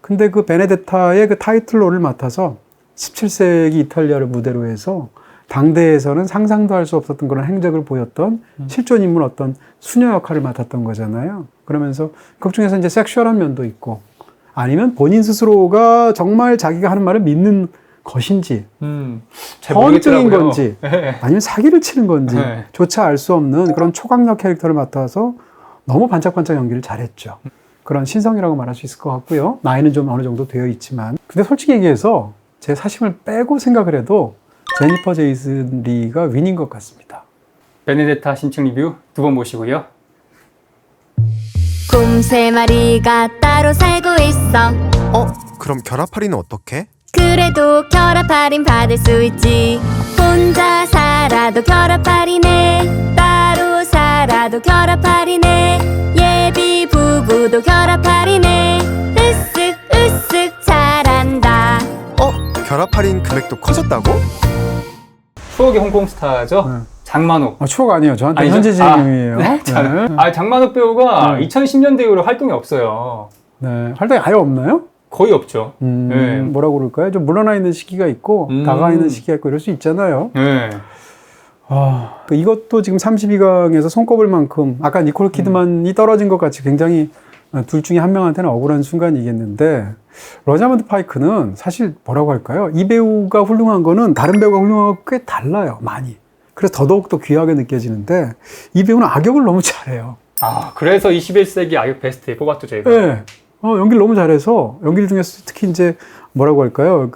근데 그 베네데타의 그 타이틀로를 맡아서 17세기 이탈리아를 무대로 해서 당대에서는 상상도 할 수 없었던 그런 행적을 보였던 실존 인물 어떤 수녀 역할을 맡았던 거잖아요. 그러면서 극 중에서 이제 섹슈얼한 면도 있고 아니면 본인 스스로가 정말 자기가 하는 말을 믿는 것인지 잘 허언증인 모르겠더라고요. 건지 네. 아니면 사기를 치는 건지 네. 조차 알 수 없는 그런 초강력 캐릭터를 맡아서 너무 반짝반짝 연기를 잘했죠. 그런 신성이라고 말할 수 있을 것 같고요. 나이는 좀 어느 정도 되어 있지만 근데 솔직히 얘기해서 제 사심을 빼고 생각을 해도 제니퍼 제이슨 리가 윈인 것 같습니다. 베네데타 심층 리뷰 두 번 모시고요. 곰 세 마리가 따로 살고 있어. 그럼 결합할인은 어떻게? 그래도 결합 할인 받을 수 있지. 혼자 살아도 결합 할인해. 따로 살아도 결합 할인해. 예비 부부도 결합 할인해. 으쓱 으쓱 잘한다. 결합 할인 금액도 커졌다고? 추억의 홍콩 스타죠. 네. 장만옥. 추억 아니에요. 저한테 아니죠? 현재 진행형이에요. 네. 네. 장만옥 배우가 네. 2010년대 이후로 활동이 없어요. 네. 활동이 아예 없나요? 거의 없죠. 네. 뭐라고 그럴까요? 좀 물러나 있는 시기가 있고 다가 있는 시기가 있고 이럴 수 있잖아요. 네. 이것도 지금 32강에서 손꼽을 만큼 아까 니콜 키드만이 떨어진 것 같이 굉장히 둘 중에 한 명한테는 억울한 순간이겠는데 로자먼드 파이크는 사실 뭐라고 할까요? 이 배우가 훌륭한 거는 다른 배우가 훌륭한 거 꽤 달라요. 많이. 그래서 더더욱 더 귀하게 느껴지는데 이 배우는 악역을 너무 잘해요. 그래서 21세기 악역 베스트에 뽑았죠, 저희가. 네. 연기를 너무 잘해서 연기를 중에서 특히 이제 뭐라고 할까요?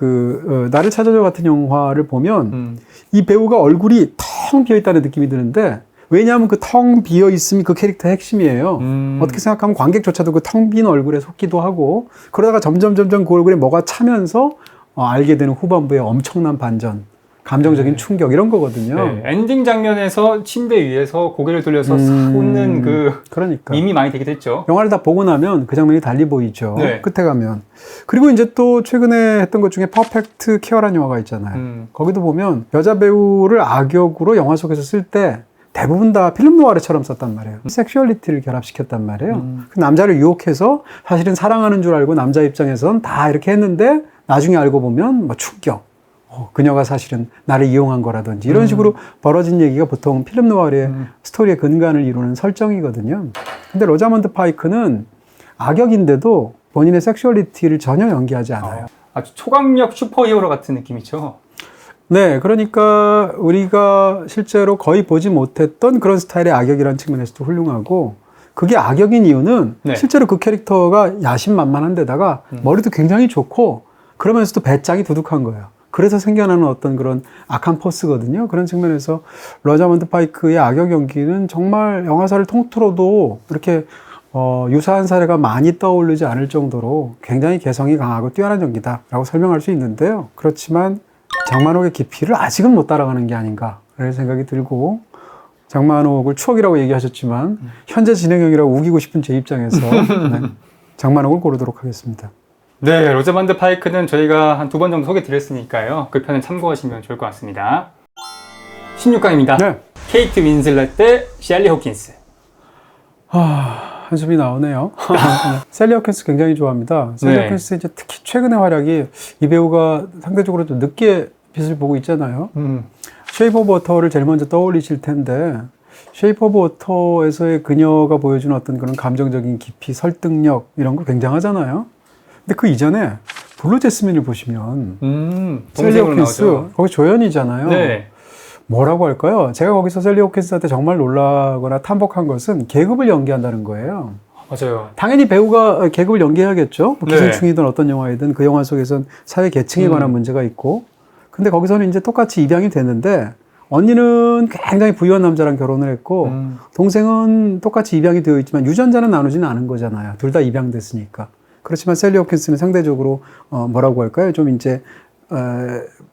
나를 찾아줘 같은 영화를 보면 이 배우가 얼굴이 텅 비어 있다는 느낌이 드는데 왜냐하면 그 텅 비어 있음이 그 캐릭터의 핵심이에요. 어떻게 생각하면 관객조차도 그 텅 빈 얼굴에 속기도 하고 그러다가 점점 그 얼굴에 뭐가 차면서 알게 되는 후반부의 엄청난 반전, 감정적인 충격 이런 거거든요. 네. 엔딩 장면에서 침대 위에서 고개를 돌려서 싹 웃는 그러니까 밈이 많이 되기도 했죠. 영화를 다 보고 나면 그 장면이 달리 보이죠. 네. 끝에 가면. 그리고 이제 또 최근에 했던 것 중에 퍼펙트 케어라는 영화가 있잖아요. 거기도 보면 여자 배우를 악역으로 영화 속에서 쓸 때 대부분 다 필름 노아르처럼 썼단 말이에요. 섹슈얼리티를 결합시켰단 말이에요. 그 남자를 유혹해서 사실은 사랑하는 줄 알고 남자 입장에선 다 이렇게 했는데 나중에 알고 보면 뭐 충격. 그녀가 사실은 나를 이용한 거라든지 이런 식으로 벌어진 얘기가 보통 필름 노아르의 스토리의 근간을 이루는 설정이거든요. 근데 로자먼드 파이크는 악역인데도 본인의 섹슈얼리티를 전혀 연기하지 않아요. 아주 초강력 슈퍼히어로 같은 느낌이죠. 네, 그러니까 우리가 실제로 거의 보지 못했던 그런 스타일의 악역이라는 측면에서도 훌륭하고 그게 악역인 이유는 네. 실제로 그 캐릭터가 야심만만한 데다가 머리도 굉장히 좋고 그러면서도 배짱이 두둑한 거예요. 그래서 생겨나는 어떤 그런 악한 포스거든요. 그런 측면에서 로자먼드 파이크의 악역 연기는 정말 영화사를 통틀어도 이렇게 유사한 사례가 많이 떠오르지 않을 정도로 굉장히 개성이 강하고 뛰어난 연기다라고 설명할 수 있는데요. 그렇지만 장만옥의 깊이를 아직은 못 따라가는 게 아닌가 라는 생각이 들고 장만옥을 추억이라고 얘기하셨지만 현재 진행형이라고 우기고 싶은 제 입장에서 네, 장만옥을 고르도록 하겠습니다. 네, 로자먼드 파이크는 저희가 한 2번 정도 소개 드렸으니까요. 그 편은 참고하시면 좋을 것 같습니다. 16강입니다. 네. 케이트 윈슬렛 대 셸리 호킨스. 한숨이 나오네요. 셀리 호킨스 굉장히 좋아합니다. 셀리 네. 호킨스 이제 특히 최근의 활약이 이 배우가 상대적으로 좀 늦게 빛을 보고 있잖아요. 쉐이프 오브 워터를 제일 먼저 떠올리실 텐데 쉐이프 오브 워터에서의 그녀가 보여주는 어떤 그런 감정적인 깊이, 설득력 이런 거 굉장하잖아요. 근데 그 이전에 블루 제스민을 보시면 셀리 동생으로 호킨스 나오죠. 거기 조연이잖아요. 네. 뭐라고 할까요? 제가 거기서 셀리 호킨스한테 정말 놀라거나 탐복한 것은 계급을 연기한다는 거예요. 맞아요. 당연히 배우가 계급을 연기해야겠죠. 뭐 네. 기생충이든 어떤 영화이든 그 영화 속에선 사회 계층에 관한 문제가 있고. 근데 거기서는 이제 똑같이 입양이 됐는데 언니는 굉장히 부유한 남자랑 결혼을 했고 동생은 똑같이 입양이 되어 있지만 유전자는 나누지는 않은 거잖아요. 둘 다 입양됐으니까. 그렇지만 셀리 호킨스는 상대적으로 뭐라고 할까요? 좀 이제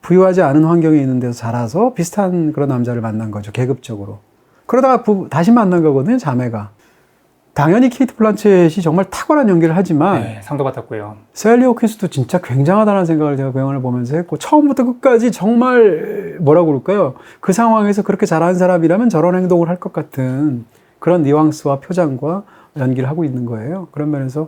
부유하지 않은 환경에 있는 데서 자라서 비슷한 그런 남자를 만난 거죠. 계급적으로. 그러다가 다시 만난 거거든요. 자매가. 당연히 케이트 블란쳇이 정말 탁월한 연기를 하지만 네, 상도 받았고요. 셀리 호킨스도 진짜 굉장하다는 생각을 제가 그 영화를 보면서 했고 처음부터 끝까지 정말 뭐라고 그럴까요? 그 상황에서 그렇게 잘하는 사람이라면 저런 행동을 할 것 같은 그런 뉘앙스와 표정과 연기를 하고 있는 거예요. 그런 면에서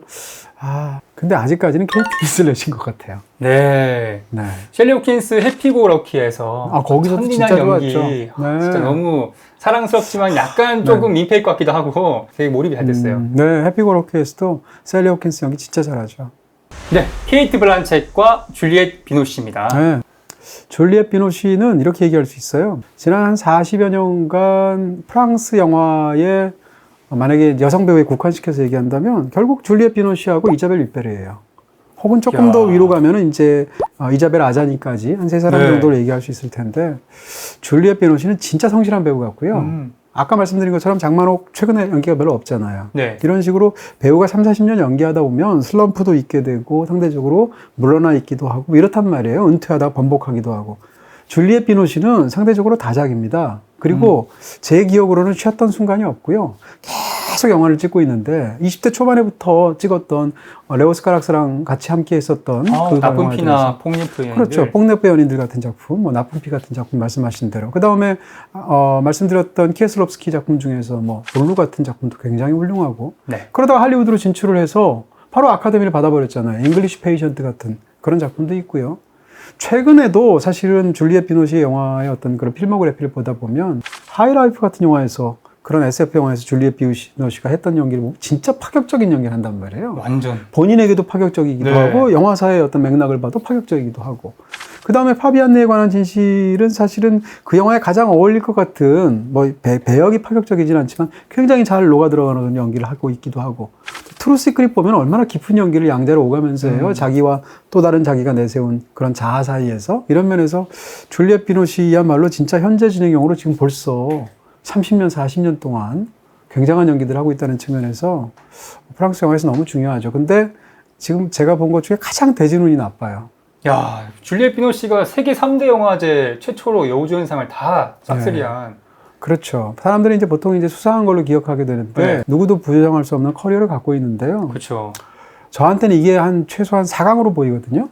근데 아직까지는 케이트 윈슬렛인 것 같아요. 네. 네. 셸리 호킨스 해피고 럭키에서 거기서도 천진한 진짜 연기. 좋았죠. 네. 진짜 너무 사랑스럽지만 약간 조금 민폐일 것 같기도 하고 되게 몰입이 잘 됐어요. 네, 해피고 럭키에서도 셀리 호킨스 연기 진짜 잘하죠. 네, 케이트 블란쳇과 줄리엣 비노시입니다. 네. 줄리엣 비노시는 이렇게 얘기할 수 있어요. 지난 한 40여 년간 프랑스 영화에 만약에 여성 배우에 국한시켜서 얘기한다면 결국 줄리엣 비노시하고 이자벨 윗베르예요. 혹은 조금 더 위로 가면은 이제 이자벨 아자니까지 한 세 사람 네. 정도를 얘기할 수 있을 텐데 줄리엣 비노시는 진짜 성실한 배우 같고요. 아까 말씀드린 것처럼 장만옥 최근에 연기가 별로 없잖아요. 네. 이런 식으로 배우가 30, 40년 연기하다 보면 슬럼프도 있게 되고 상대적으로 물러나 있기도 하고 이렇단 말이에요. 은퇴하다 번복하기도 하고. 줄리엣 비노시는 상대적으로 다작입니다. 그리고 제 기억으로는 쉬었던 순간이 없고요. 계속 영화를 찍고 있는데 20대 초반에부터 찍었던 레오스 카락스랑 같이 함께 했었던 그 나쁜 영화에 피나 대해서. 폭리프 연인들. 그렇죠. 뽕내프 연인들 같은 작품, 뭐 나쁜 피 같은 작품 말씀하신 대로. 그 다음에 말씀드렸던 키에슬롭스키 작품 중에서 뭐 볼루 같은 작품도 굉장히 훌륭하고. 네. 그러다가 할리우드로 진출을 해서 바로 아카데미를 받아버렸잖아요. 잉글리시 페이션트 같은 그런 작품도 있고요. 최근에도 사실은 줄리엣 비노시의 영화의 어떤 그런 필모그래피를 보다 보면 하이라이프 같은 영화에서 그런 SF 영화에서 줄리엣 비노시가 했던 연기를 보면 진짜 파격적인 연기를 한단 말이에요. 완전. 본인에게도 파격적이기도 네. 하고 영화사의 어떤 맥락을 봐도 파격적이기도 하고 그 다음에 파비안네에 관한 진실은 사실은 그 영화에 가장 어울릴 것 같은 뭐 배역이 파격적이진 않지만 굉장히 잘 녹아 들어가는 연기를 하고 있기도 하고 트루 시크릿 보면 얼마나 깊은 연기를 양자로 오가면서 해요. 자기와 또 다른 자기가 내세운 그런 자아 사이에서 이런 면에서 줄리엣 비노시야말로 진짜 현재 진행형으로 지금 벌써 30년, 40년 동안 굉장한 연기들을 하고 있다는 측면에서 프랑스 영화에서 너무 중요하죠. 근데 지금 제가 본 것 중에 가장 대진운이 나빠요. 야, 줄리엣 비노시가 세계 3대 영화제 최초로 여우주연상을 다 싹쓸이한. 그렇죠. 사람들이 이제 보통 이제 수상한 걸로 기억하게 되는데 네. 누구도 부정할 수 없는 커리어를 갖고 있는데요. 그렇죠. 저한테는 이게 최소한 4강으로 보이거든요.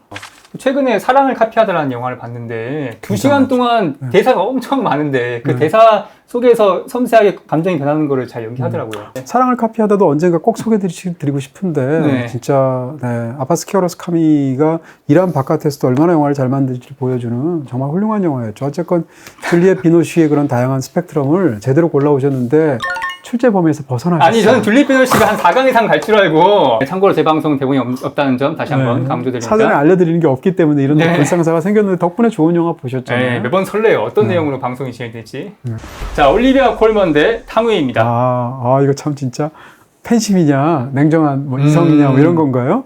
최근에 사랑을 카피하다라는 영화를 봤는데 2시간 동안 대사가 엄청 많은데 그 대사 속에서 섬세하게 감정이 변하는 거를 잘 연기하더라고요. 사랑을 카피하다도 언젠가 꼭 소개드리고 싶은데 네. 진짜 아바스 키아로스 카미가 이란 바깥에서도 얼마나 영화를 잘 만들지를 보여주는 정말 훌륭한 영화였죠. 어쨌건 줄리엣 비노시의 그런 다양한 스펙트럼을 제대로 골라오셨는데 출제 범위에서 벗어나셨어요. 아니 저는 줄리엣 비노시가 한 4강 이상 갈 줄 알고 참고로 제 방송 대본이 없다는 점 다시 한번 강조드립니다. 사전에 알려드리는 게 없기 때문에 이런 불상사가 생겼는데 덕분에 좋은 영화 보셨잖아요. 네, 매번 설레요. 어떤 내용으로 방송이 진행될지. 자, 올리비아 콜먼 대 탕웨이입니다. 이거 참 진짜 팬심이냐 냉정한 뭐 이성이냐 뭐 이런 건가요?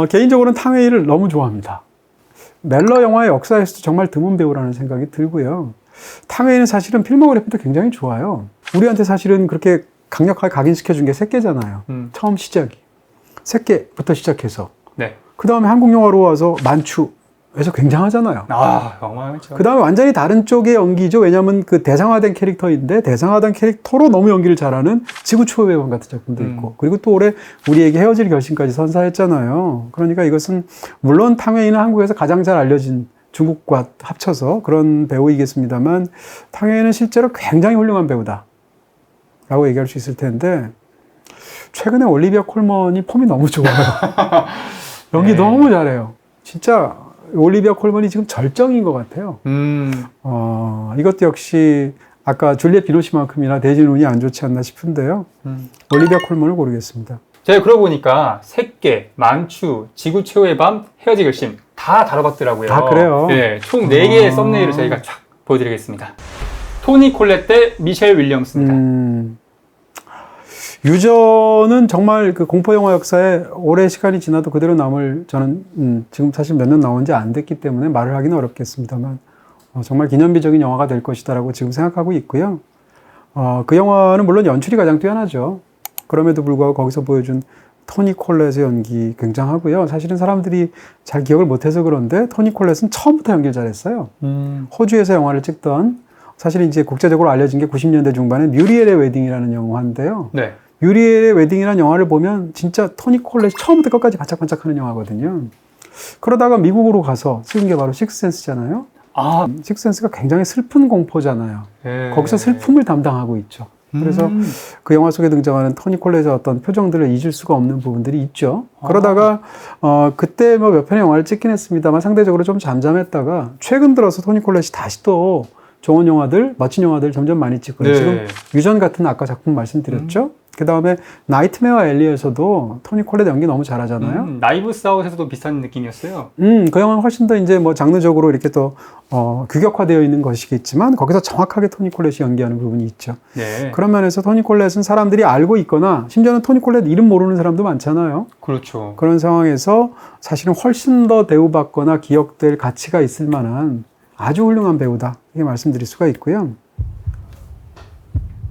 개인적으로는 탕웨이를 너무 좋아합니다. 멜러 영화의 역사에서도 정말 드문 배우라는 생각이 들고요. 탕웨이는 사실은 필모그래피도 굉장히 좋아요. 우리한테 사실은 그렇게 강력하게 각인시켜준 게 새끼잖아요. 처음 시작이. 새끼부터 시작해서. 네. 그 다음에 한국 영화로 와서 만추에서 굉장하잖아요. 영화죠. 그 다음에 완전히 다른 쪽의 연기죠. 왜냐하면 그 대상화된 캐릭터인데 대상화된 캐릭터로 너무 연기를 잘하는 지구 초의 왕 같은 작품도 있고 그리고 또 올해 우리에게 헤어질 결심까지 선사했잖아요. 그러니까 이것은 물론 탕웨이는 한국에서 가장 잘 알려진 중국과 합쳐서 그런 배우이겠습니다만 탕웨이는 실제로 굉장히 훌륭한 배우다라고 얘기할 수 있을 텐데 최근에 올리비아 콜먼이 폼이 너무 좋아요. 연기 네. 너무 잘해요. 진짜 올리비아 콜먼이 지금 절정인 것 같아요. 이것도 역시 아까 줄리엣 비노시만큼이나 대진 운이 안 좋지 않나 싶은데요. 올리비아 콜먼을 고르겠습니다. 제가 그러고 보니까 새끼, 만추, 지구 최후의 밤, 헤어지 결심 다 다뤄봤더라고요. 다 그래요? 네, 총 4개의 썸네일을 저희가 쫙 보여드리겠습니다. 토니 콜렛 대 미셸 윌리엄스입니다. 유저는 정말 그 공포영화 역사에 오래 시간이 지나도 그대로 남을 저는 지금 사실 몇 년 나온 지 안 됐기 때문에 말을 하기는 어렵겠습니다만 정말 기념비적인 영화가 될 것이다라고 지금 생각하고 있고요. 그 영화는 물론 연출이 가장 뛰어나죠. 그럼에도 불구하고 거기서 보여준 토니 콜렛의 연기 굉장하고요. 사실은 사람들이 잘 기억을 못해서 그런데 토니 콜렛은 처음부터 연기를 잘했어요. 호주에서 영화를 찍던 사실 이제 국제적으로 알려진 게 90년대 중반에 뮤리엘의 웨딩이라는 영화인데요. 네. 뮤리엘의 웨딩이라는 영화를 보면 진짜 토니 콜렛이 처음부터 끝까지 반짝반짝하는 영화거든요. 그러다가 미국으로 가서 찍은 게 바로 식스센스잖아요. 아, 식스센스가 굉장히 슬픈 공포잖아요. 네. 거기서 슬픔을 담당하고 있죠. 그래서 그 영화 속에 등장하는 토니 콜렛의 어떤 표정들을 잊을 수가 없는 부분들이 있죠. 그러다가 그때 뭐 몇 편의 영화를 찍긴 했습니다만 상대적으로 좀 잠잠했다가 최근 들어서 토니 콜렛이 다시 또 좋은 영화들, 멋진 영화들 점점 많이 찍고 네. 지금 유전 같은 아까 작품 말씀드렸죠. 그 다음에 나이트메어 엘리에서도 토니 콜렛 연기 너무 잘하잖아요. 나이브스 아웃에서도 비슷한 느낌이었어요. 그 영화는 훨씬 더 이제 뭐 장르적으로 이렇게 또 규격화되어 있는 것이겠지만 거기서 정확하게 토니 콜렛이 연기하는 부분이 있죠. 네. 그런 면에서 토니 콜렛은 사람들이 알고 있거나 심지어는 토니 콜렛 이름 모르는 사람도 많잖아요. 그렇죠. 그런 상황에서 사실은 훨씬 더 대우받거나 기억될 가치가 있을 만한 아주 훌륭한 배우다 이렇게 말씀드릴 수가 있고요.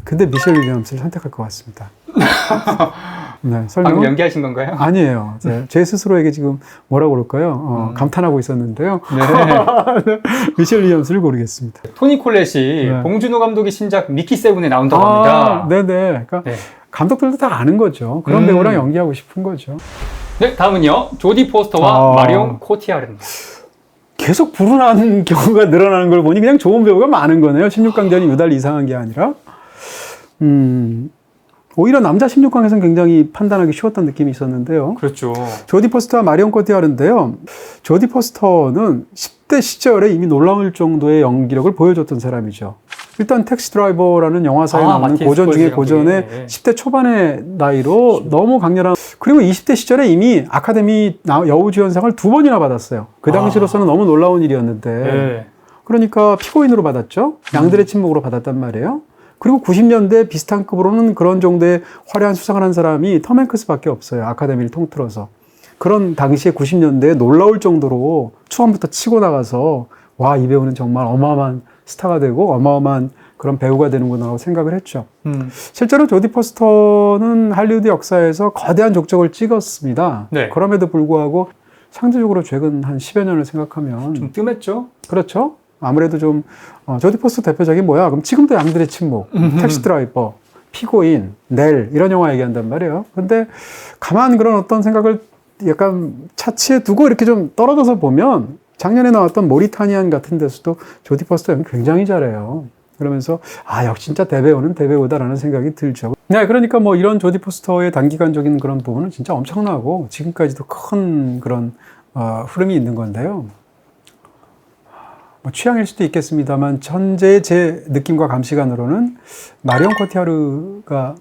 근데 미셸 윌리엄스를 선택할 것 같습니다. 네, 방금 설명은 연기하신 건가요? 아니에요. 제 스스로에게 지금 뭐라고 그럴까요? 감탄하고 있었는데요. 네. 미셸 윌리엄스를 고르겠습니다. 토니 콜렛이 네. 봉준호 감독의 신작 미키 세븐에 나온다고 합니다. 네네. 그러니까 네. 감독들도 다 아는 거죠. 그런 배우랑 연기하고 싶은 거죠. 네, 다음은요. 조디 포스터와 마리온 코티아르입니다. 계속 불운한 경우가 늘어나는 걸 보니 그냥 좋은 배우가 많은 거네요. 16강전이 유달리 이상한 게 아니라. 오히려 남자 16강에서는 굉장히 판단하기 쉬웠던 느낌이 있었는데요. 그렇죠. 조디 포스터와 마리온 코티아르인데요. 조디 포스터는 10대 시절에 이미 놀라울 정도의 연기력을 보여줬던 사람이죠. 일단 택시 드라이버라는 영화사에 나오는 마틴 고전 중에 스콜세지 고전의 연기. 10대 초반의 나이로 너무 강렬한, 그리고 20대 시절에 이미 아카데미 여우주연상을 2번이나 받았어요. 그 당시로서는 너무 놀라운 일이었는데. 네. 그러니까 피고인으로 받았죠. 양들의 침묵으로 받았단 말이에요. 그리고 90년대 비슷한 급으로는 그런 정도의 화려한 수상을 한 사람이 톰 행크스밖에 없어요. 아카데미를 통틀어서. 그런 당시에 90년대에 놀라울 정도로 처음부터 치고 나가서 와, 이 배우는 정말 어마어마한 스타가 되고 어마어마한 그런 배우가 되는구나라고 생각을 했죠. 실제로 조디 포스터는 할리우드 역사에서 거대한 족적을 찍었습니다. 네. 그럼에도 불구하고 상대적으로 최근 한 10여 년을 생각하면 좀 뜸했죠? 그렇죠. 아무래도 좀 조디 포스터 대표적인 뭐야? 그럼 지금도 양들의 침묵, 택시 드라이버, 피고인, 넬 이런 영화 얘기한단 말이에요. 근데 가만 그런 어떤 생각을 약간 차치해 두고 이렇게 좀 떨어져서 보면 작년에 나왔던 모리타니안 같은 데서도 조디 포스터 연기 굉장히 잘해요. 그러면서 역시 진짜 대배우는 대배우다라는 생각이 들죠. 네, 그러니까 뭐 이런 조디 포스터의 단기간적인 그런 부분은 진짜 엄청나고 지금까지도 큰 그런 흐름이 있는 건데요. 뭐 취향일 수도 있겠습니다만 현재 제 느낌과 감시관으로는 마리온 코티아르가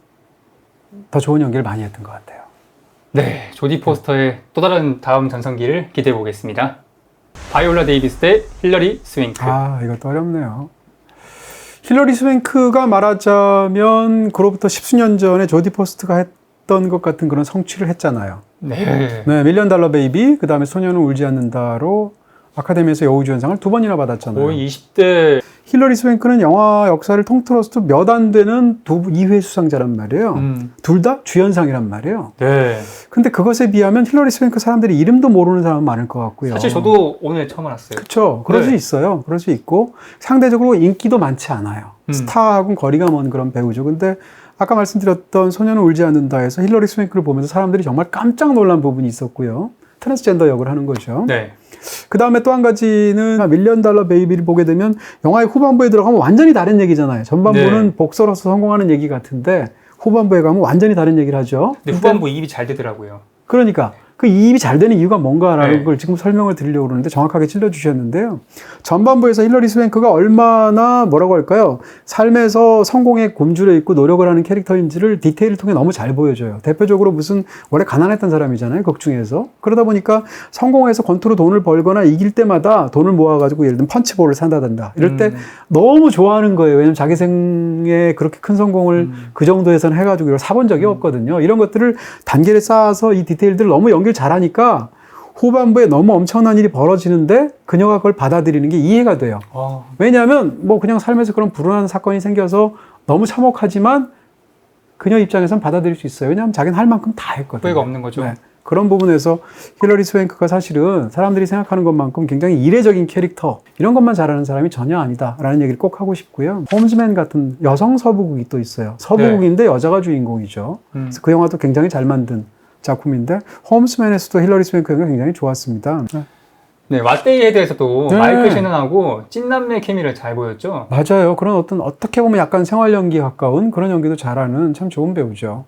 더 좋은 연기를 많이 했던 것 같아요. 네, 조디 포스터의 또 다른 다음 전성기를 기대해 보겠습니다. 바이올라 데이비스 대 힐러리 스윙크. 이것도 어렵네요. 힐러리 스윙크가 말하자면 그로부터 십수년 전에 조디 포스터가 했던 것 같은 그런 성취를 했잖아요. 네. 네, 밀리언 달러 베이비, 그 다음에 소녀는 울지 않는다로 아카데미에서 여우주연상을 2번이나 받았잖아요. 거의 20대. 힐러리 스윙크는 영화 역사를 통틀어서도 몇 안 되는 2회 수상자란 말이에요. 둘 다 주연상이란 말이에요. 네. 근데 그것에 비하면 힐러리 스윙크 사람들이 이름도 모르는 사람은 많을 것 같고요. 사실 저도 오늘 처음 알았어요. 그렇죠. 그럴 네. 수 있어요. 그럴 수 있고 상대적으로 인기도 많지 않아요. 스타하고는 거리가 먼 그런 배우죠. 근데 아까 말씀드렸던 소녀는 울지 않는다에서 힐러리 스윙크를 보면서 사람들이 정말 깜짝 놀란 부분이 있었고요. 트랜스젠더 역을 하는 거죠. 네. 그 다음에 또 한 가지는 밀리언 달러 베이비를 보게 되면 영화의 후반부에 들어가면 완전히 다른 얘기잖아요. 전반부는 네. 복서로서 성공하는 얘기 같은데 후반부에 가면 완전히 다른 얘기를 하죠. 근데 후반부 이입이 잘 되더라고요. 그러니까 그 이입이 잘 되는 이유가 뭔가라는 네. 걸 지금 설명을 드리려고 그러는데 정확하게 찔러주셨는데요. 전반부에서 힐러리 스웬크가 얼마나 뭐라고 할까요? 삶에서 성공에 곰주려 있고 노력을 하는 캐릭터인지를 디테일을 통해 너무 잘 보여줘요. 대표적으로 무슨 원래 가난했던 사람이잖아요. 극 중에서. 그러다 보니까 성공해서 권투로 돈을 벌거나 이길 때마다 돈을 모아가지고 예를 들면 펀치볼을 산다든가 이럴 때 너무 좋아하는 거예요. 왜냐면 자기 생에 그렇게 큰 성공을 그 정도에서는 해가지고 이걸 사본 적이 없거든요. 이런 것들을 단계를 쌓아서 이 디테일들을 너무 연기를 잘하니까 후반부에 너무 엄청난 일이 벌어지는데 그녀가 그걸 받아들이는 게 이해가 돼요. 왜냐하면 뭐 그냥 삶에서 그런 불운한 사건이 생겨서 너무 참혹하지만 그녀 입장에선 받아들일 수 있어요. 왜냐하면 자기는 할 만큼 다 했거든요. 후회가 없는 거죠. 네. 그런 부분에서 힐러리 스웬크가 사실은 사람들이 생각하는 것만큼 굉장히 이례적인 캐릭터 이런 것만 잘하는 사람이 전혀 아니다라는 얘기를 꼭 하고 싶고요. 홈즈맨 같은 여성 서부극이 또 있어요. 서부극인데 여자가 주인공이죠. 그래서 그 영화도 굉장히 잘 만든 작품인데 홈스맨에서도 힐러리 스웬크가 굉장히 좋았습니다. 네, 왓데이에 대해서도 네. 마이클 셰넌하고 찐남매 케미를 잘 보였죠. 맞아요. 그런 어떤 어떻게 보면 약간 생활 연기에 가까운 그런 연기도 잘하는 참 좋은 배우죠.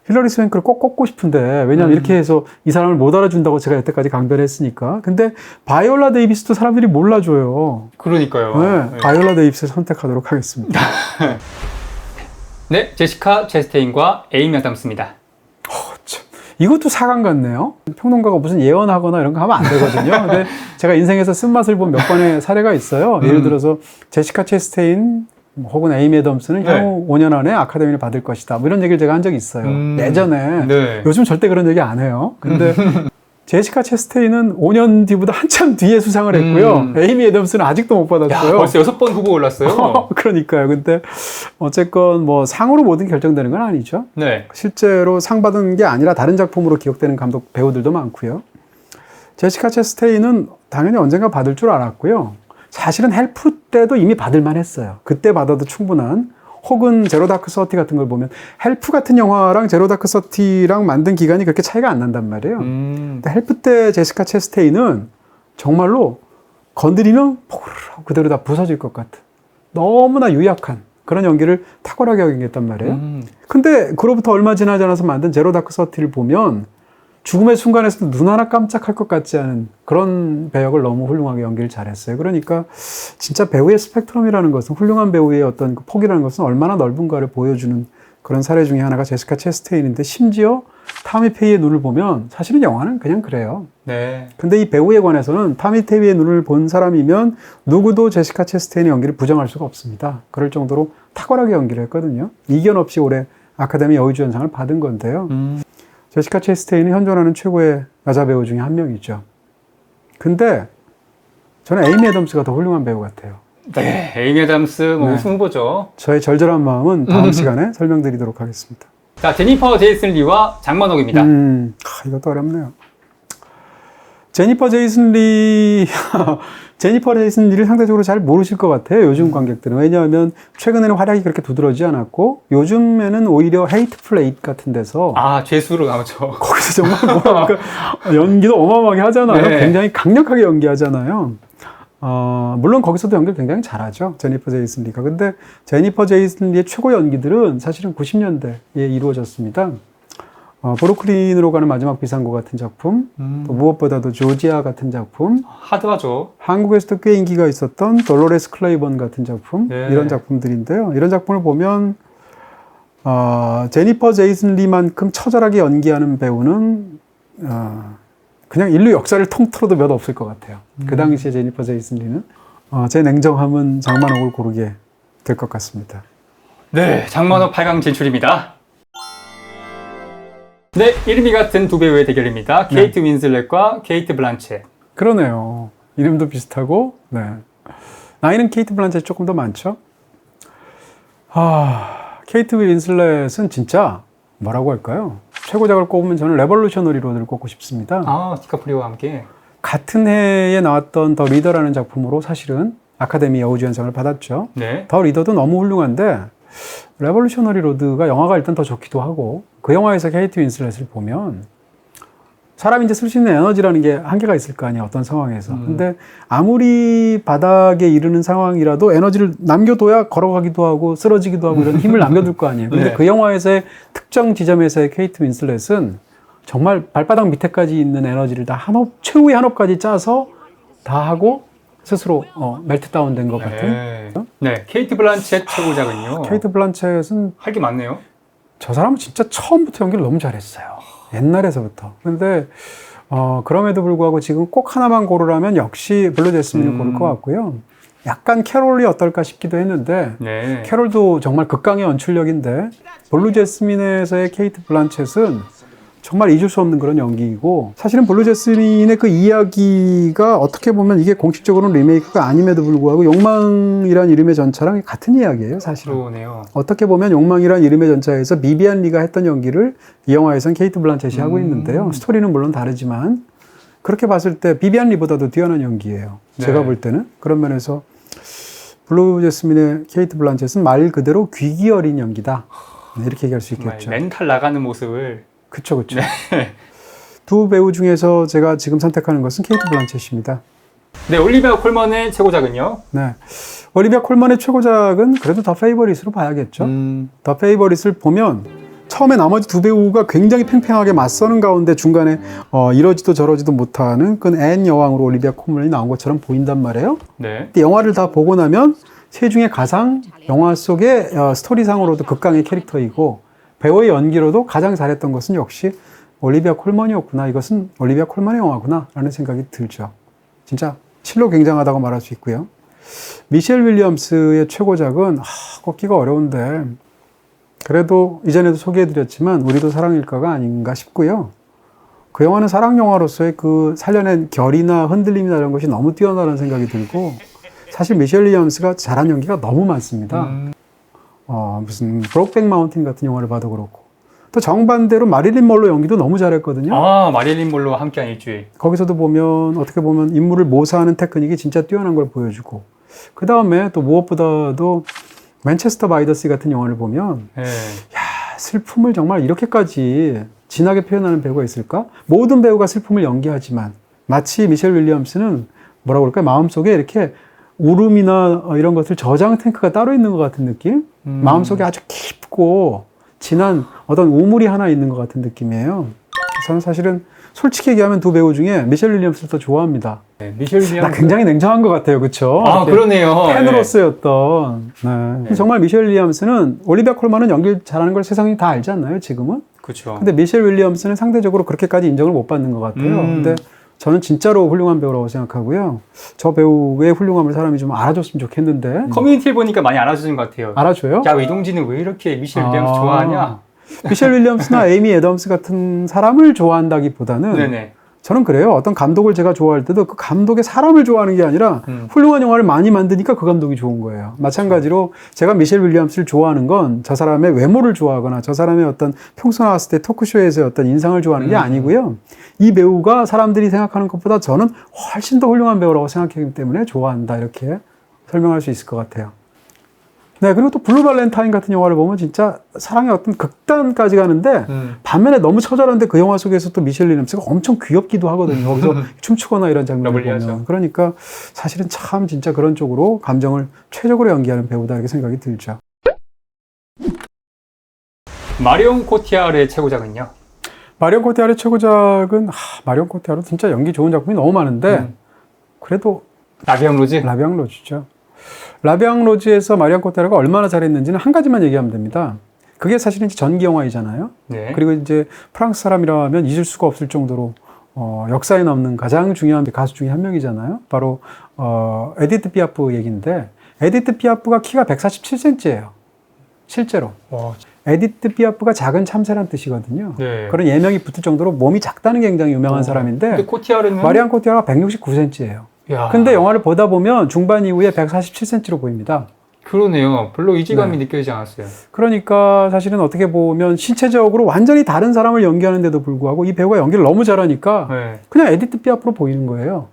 힐러리 스웬크를 꼭 꼽고 싶은데 왜냐하면 이렇게 해서 이 사람을 못 알아준다고 제가 여태까지 강변했으니까. 근데 바이올라 데이비스도 사람들이 몰라줘요. 그러니까요. 네, 네. 바이올라 데이비스를 선택하도록 하겠습니다. 네, 제시카 체스테인과 에이미 아담스입니다. 이것도 사강 같네요. 평론가가 무슨 예언하거나 이런 거 하면 안 되거든요. 근데 제가 인생에서 쓴맛을 본 몇 번의 사례가 있어요. 예를 들어서 제시카 체스테인 혹은 에이미 애덤스는 네. 향후 5년 안에 아카데미를 받을 것이다. 뭐 이런 얘기를 제가 한 적이 있어요. 예전에. 네. 요즘 절대 그런 얘기 안 해요. 근데 제시카 체스테인은 5년 뒤보다 한참 뒤에 수상을 했고요. 에이미 애덤스는 아직도 못 야, 받았어요. 벌써 6번 후보 올랐어요. 그러니까요. 근데 어쨌건 뭐 상으로 모든 결정되는 건 아니죠. 네. 실제로 상 받은 게 아니라 다른 작품으로 기억되는 감독 배우들도 많고요. 제시카 체스테인은 당연히 언젠가 받을 줄 알았고요. 사실은 헬프 때도 이미 받을 만했어요. 그때 받아도 충분한. 혹은 제로 다크 서티 같은 걸 보면 헬프 같은 영화랑 제로 다크 서티랑 만든 기간이 그렇게 차이가 안 난단 말이에요. 근데 헬프 때 제시카 체스테인은 정말로 건드리면 포르르 그대로 다 부서질 것 같은 너무나 유약한 그런 연기를 탁월하게 연기했단 말이에요. 근데 그로부터 얼마 지나지 않아서 만든 제로 다크 서티를 보면 죽음의 순간에서도 눈 하나 깜짝할 것 같지 않은 그런 배역을 너무 훌륭하게 연기를 잘했어요. 그러니까 진짜 배우의 스펙트럼이라는 것은 훌륭한 배우의 어떤 그 폭이라는 것은 얼마나 넓은가를 보여주는 그런 사례 중에 하나가 제시카 체스테인인데 심지어 타미 페이의 눈을 보면 사실은 영화는 그냥 그래요. 네. 근데 이 배우에 관해서는 타미 페이의 눈을 본 사람이면 누구도 제시카 체스테인의 연기를 부정할 수가 없습니다. 그럴 정도로 탁월하게 연기를 했거든요. 이견 없이 올해 아카데미 여우주연상을 받은 건데요. 제시카 체스테인은 현존하는 최고의 여자 배우 중에 한 명이죠. 근데 저는 에이미 애덤스가 더 훌륭한 배우 같아요. 네, 에이미 애담스 뭐 네. 우승 후보죠. 저의 절절한 마음은 다음 시간에 설명드리도록 하겠습니다. 자, 제니퍼 제이슨 리와 장만옥입니다. 이것도 어렵네요. 제니퍼 제이슨 리를 상대적으로 잘 모르실 것 같아요. 요즘 관객들은. 왜냐하면 최근에는 활약이 그렇게 두드러지지 않았고 요즘에는 오히려 헤이트풀 에잇 같은 데서 아, 죄수로 나오죠. 거기서 정말 뭐랄까 연기도 어마어마하게 하잖아요. 네. 굉장히 강력하게 연기하잖아요. 물론 거기서도 연기를 굉장히 잘하죠. 제니퍼 제이슨 리가. 근데 제니퍼 제이슨 리의 최고 연기들은 사실은 90년대에 이루어졌습니다. 브루클린으로 가는 마지막 비상구 같은 작품, 또 무엇보다도 조지아 같은 작품, 하드하죠. 한국에서도 꽤 인기가 있었던 돌로레스 클레이번 같은 작품, 네. 이런 작품들인데요. 이런 작품을 보면 제니퍼 제이슨 리만큼 처절하게 연기하는 배우는 그냥 인류 역사를 통틀어도 몇 없을 것 같아요. 그 당시에 제니퍼 제이슨 리는 제 냉정함은 장만옥을 고르게 될 것 같습니다. 네, 장만옥 8강 진출입니다. 네, 이름이 같은 두 배우의 대결입니다. 케이트 윈슬렛과 케이트 블란쳇. 그러네요. 이름도 비슷하고, 네. 나이는 케이트 블란쳇이 조금 더 많죠? 케이트 윈슬렛은 진짜 뭐라고 할까요? 최고작을 꼽으면 저는 레볼루셔너리 로드를 꼽고 싶습니다. 아, 디카프리오와 함께. 같은 해에 나왔던 더 리더라는 작품으로 사실은 아카데미 여우주연상을 받았죠. 네. 더 리더도 너무 훌륭한데 레볼루셔너리 로드가 영화가 일단 더 좋기도 하고 그 영화에서 케이트 윈슬렛을 보면 사람이 이제 쓸 수 있는 에너지라는 게 한계가 있을 거 아니에요. 어떤 상황에서. 근데 아무리 바닥에 이르는 상황이라도 에너지를 남겨둬야 걸어가기도 하고 쓰러지기도 하고 이런 힘을 남겨둘 거 아니에요. 근데 네. 그 영화에서의 특정 지점에서의 케이트 윈슬렛은 정말 발바닥 밑에까지 있는 에너지를 다 최후의 한없까지 짜서 다 하고 스스로 멜트다운 된 것 같은. 네, 케이트 블란쳇 최고작은요. 케이트 블란쳇은 할 게 많네요. 저 사람은 진짜 처음부터 연기를 너무 잘했어요. 옛날에서부터. 근데 그럼에도 불구하고 지금 꼭 하나만 고르라면 역시 블루 제스민을 고를 것 같고요. 약간 캐롤이 어떨까 싶기도 했는데 네. 캐롤도 정말 극강의 연출력인데 블루 제스민에서의 케이트 블란쳇은 정말 잊을 수 없는 그런 연기이고, 사실은 블루 제스민의 그 이야기가 어떻게 보면 이게 공식적으로는 리메이크가 아님에도 불구하고 욕망이란 이름의 전차랑 같은 이야기예요, 사실은. 그러네요. 어떻게 보면 욕망이란 이름의 전차에서 비비안 리가 했던 연기를 이 영화에서는 케이트 블란쳇이 하고 있는데요. 스토리는 물론 다르지만 그렇게 봤을 때 비비안 리보다도 뛰어난 연기예요. 네. 제가 볼 때는. 그런 면에서 블루 제스민의 케이트 블란쳇은 말 그대로 귀기 어린 연기다. 이렇게 얘기할 수 정말 있겠죠. 멘탈 나가는 모습을. 그쵸. 두 배우 중에서 제가 지금 선택하는 것은 케이트 블란쳇입니다. 네, 올리비아 콜먼의 최고작은요. 네. 올리비아 콜먼의 최고작은 그래도 더 페이버릿으로 봐야겠죠. 더 페이버릿을 보면 처음에 나머지 두 배우가 굉장히 팽팽하게 맞서는 가운데 중간에 이러지도 저러지도 못하는 그 앤 여왕으로 올리비아 콜먼이 나온 것처럼 보인단 말이에요. 네. 근데 영화를 다 보고 나면 세 중에 가장 영화 속의 스토리상으로도 극강의 캐릭터이고 배우의 연기로도 가장 잘했던 것은 역시 올리비아 콜먼이었구나. 이것은 올리비아 콜먼의 영화구나 라는 생각이 들죠. 진짜 실로 굉장하다고 말할 수 있고요. 미셸 윌리엄스의 최고작은 꼽기가 어려운데 그래도 이전에도 소개해드렸지만 우리도 사랑일까가 아닌가 싶고요. 그 영화는 사랑 영화로서의 그 살려낸 결이나 흔들림이나 이런 것이 너무 뛰어나다는 생각이 들고, 사실 미셸 윌리엄스가 잘한 연기가 너무 많습니다. 무슨 브록백 마운틴 같은 영화를 봐도 그렇고, 또 정반대로 마릴린 먼로 연기도 너무 잘했거든요. 아, 마릴린 몰로와 함께한 일주일. 거기서도 보면 어떻게 보면 인물을 묘사하는 테크닉이 진짜 뛰어난 걸 보여주고, 그 다음에 또 무엇보다도 맨체스터 바이 더 씨 같은 영화를 보면 네. 슬픔을 정말 이렇게까지 진하게 표현하는 배우가 있을까? 모든 배우가 슬픔을 연기하지만 마치 미셸 윌리엄스는 뭐라고 그럴까요? 마음속에 이렇게 울음이나 이런 것들 저장 탱크가 따로 있는 것 같은 느낌? 마음속에 아주 깊고 진한 어떤 우물이 하나 있는 것 같은 느낌이에요. 저는 사실은 솔직히 얘기하면 두 배우 중에 미셸 윌리엄스를 더 좋아합니다. 네, 미셸 윌리엄스. 나 굉장히 냉정한 것 같아요. 그쵸? 아, 그러네요. 팬으로서였던. 네. 정말 미셸 윌리엄스는 올리비아 콜먼은 연기를 잘하는 걸 세상이 다 알지 않나요? 지금은? 그렇죠. 근데 미셸 윌리엄스는 상대적으로 그렇게까지 인정을 못 받는 것 같아요. 근데 저는 진짜로 훌륭한 배우라고 생각하고요. 저 배우의 훌륭함을 사람이 좀 알아줬으면 좋겠는데. 커뮤니티를 보니까 많이 알아주는 것 같아요. 알아줘요? 야, 이동진은 왜 이렇게 미셸 윌리엄스 좋아하냐? 미셸 윌리엄스나 에이미 애덤스 같은 사람을 좋아한다기보다는 네네. 저는 그래요. 어떤 감독을 제가 좋아할 때도 그 감독의 사람을 좋아하는 게 아니라 훌륭한 영화를 많이 만드니까 그 감독이 좋은 거예요. 마찬가지로 제가 미셸 윌리엄스를 좋아하는 건 저 사람의 외모를 좋아하거나 저 사람의 어떤 평소 나왔을 때 토크쇼에서의 어떤 인상을 좋아하는 게 아니고요. 이 배우가 사람들이 생각하는 것보다 저는 훨씬 더 훌륭한 배우라고 생각하기 때문에 좋아한다. 이렇게 설명할 수 있을 것 같아요. 네, 그리고 또 블루 발렌타인 같은 영화를 보면 진짜 사랑의 어떤 극단까지 가는데 반면에 너무 처절한데 그 영화 속에서 또 미셸 윌리엄스가 엄청 귀엽기도 하거든요. 거기서 춤추거나 이런 장면을 보면. 그러니까 사실은 참 진짜 그런 쪽으로 감정을 최적으로 연기하는 배우다 이렇게 생각이 들죠. 마리온 코티아르의 최고작은요? 마리온 코티아르의 최고작은 마리온 코티아르 진짜 연기 좋은 작품이 너무 많은데 그래도 라비앙 로즈? 라비앙 로즈죠. 라비앙 로즈에서 마리온 코티아르가 얼마나 잘했는지는 한 가지만 얘기하면 됩니다. 그게 사실은 이제 전기 영화이잖아요. 네. 그리고 이제 프랑스 사람이라면 잊을 수가 없을 정도로 역사에 남는 가장 중요한 가수 중에 한 명이잖아요. 바로 에디트 피아프 얘기인데 에디트 피아프가 키가 147cm예요. 실제로. 와. 에디트 피아프가 작은 참새란 뜻이거든요. 네. 그런 예명이 붙을 정도로 몸이 작다는 게 굉장히 유명한 사람인데 근데 코티아르는? 마리안 코티아르가 169cm예요. 야. 근데 영화를 보다 보면 중반 이후에 147cm로 보입니다. 그러네요. 별로 이질감이 느껴지지 않았어요. 그러니까 사실은 어떻게 보면 신체적으로 완전히 다른 사람을 연기하는데도 불구하고 이 배우가 연기를 너무 잘하니까 네. 그냥 에디트 피아프로 보이는 거예요.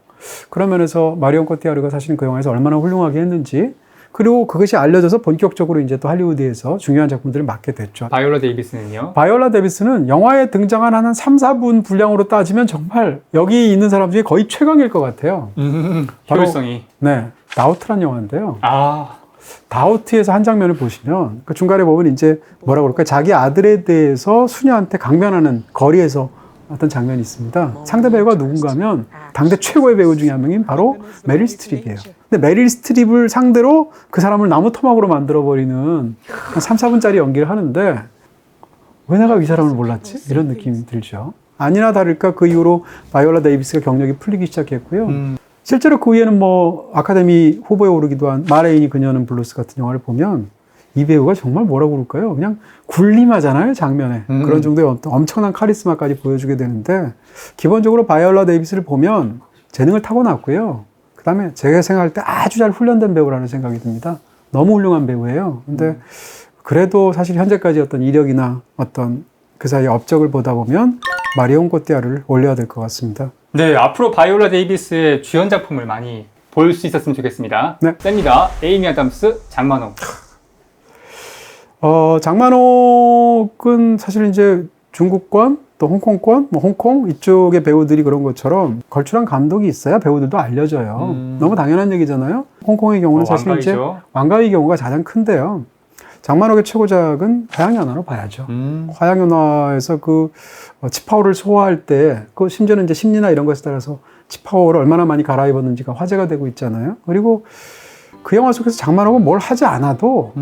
그런 면에서 마리온 코티아르가 사실은 그 영화에서 얼마나 훌륭하게 했는지, 그리고 그것이 알려져서 본격적으로 이제 또 할리우드에서 중요한 작품들을 맡게 됐죠. 바이올라 데이비스는요? 바이올라 데비스는 영화에 등장한 한 3, 4분 분량으로 따지면 정말 여기 있는 사람 중에 거의 최강일 것 같아요. 바로- 효율성이. 네. 다우트란 영화인데요. 아, 다우트에서 한 장면을 보시면 그 중간에 보면 이제 뭐라 그럴까 자기 아들에 대해서 수녀한테 강변하는 거리에서 어떤 장면이 있습니다. 상대 배우가 누군가 하면 당대 최고의 배우 중에 한 명인 바로 메릴 스트립이에요. 근데 메릴 스트립을 상대로 그 사람을 나무 토막으로 만들어버리는 한 3, 4분짜리 연기를 하는데 왜 내가 이 사람을 몰랐지? 이런 느낌이 들죠. 아니나 다를까 그 이후로 바이올라 데이비스가 경력이 풀리기 시작했고요. 실제로 그 위에는 뭐 아카데미 후보에 오르기도 한 마레인이 그녀는 블루스 같은 영화를 보면 이 배우가 정말 뭐라고 그럴까요? 그냥 군림하잖아요, 장면에. 그런 정도의 어떤 엄청난 카리스마까지 보여주게 되는데 기본적으로 바이올라 데이비스를 보면 재능을 타고났고요. 그 다음에 제가 생각할 때 아주 잘 훈련된 배우라는 생각이 듭니다. 너무 훌륭한 배우예요. 근데 그래도 사실 현재까지 어떤 이력이나 어떤 그 사이의 업적을 보다 보면 마리온 코티아르를 올려야 될 것 같습니다. 네, 앞으로 바이올라 데이비스의 주연 작품을 많이 볼 수 있었으면 좋겠습니다. 네. 셉니다. 에이미 아담스, 장만호. 장만옥은 사실 이제 중국권, 또 홍콩권, 뭐 홍콩 이쪽의 배우들이 그런 것처럼 걸출한 감독이 있어야 배우들도 알려져요. 너무 당연한 얘기잖아요. 홍콩의 경우는 사실 이제 왕가이죠. 왕가의 경우가 가장 큰데요. 장만옥의 최고작은 화양연화로 봐야죠. 화양연화에서 그 치파오를 소화할 때, 그 심지어는 이제 심리나 이런 것에 따라서 치파오를 얼마나 많이 갈아입었는지가 화제가 되고 있잖아요. 그리고 그 영화 속에서 장만옥은 뭘 하지 않아도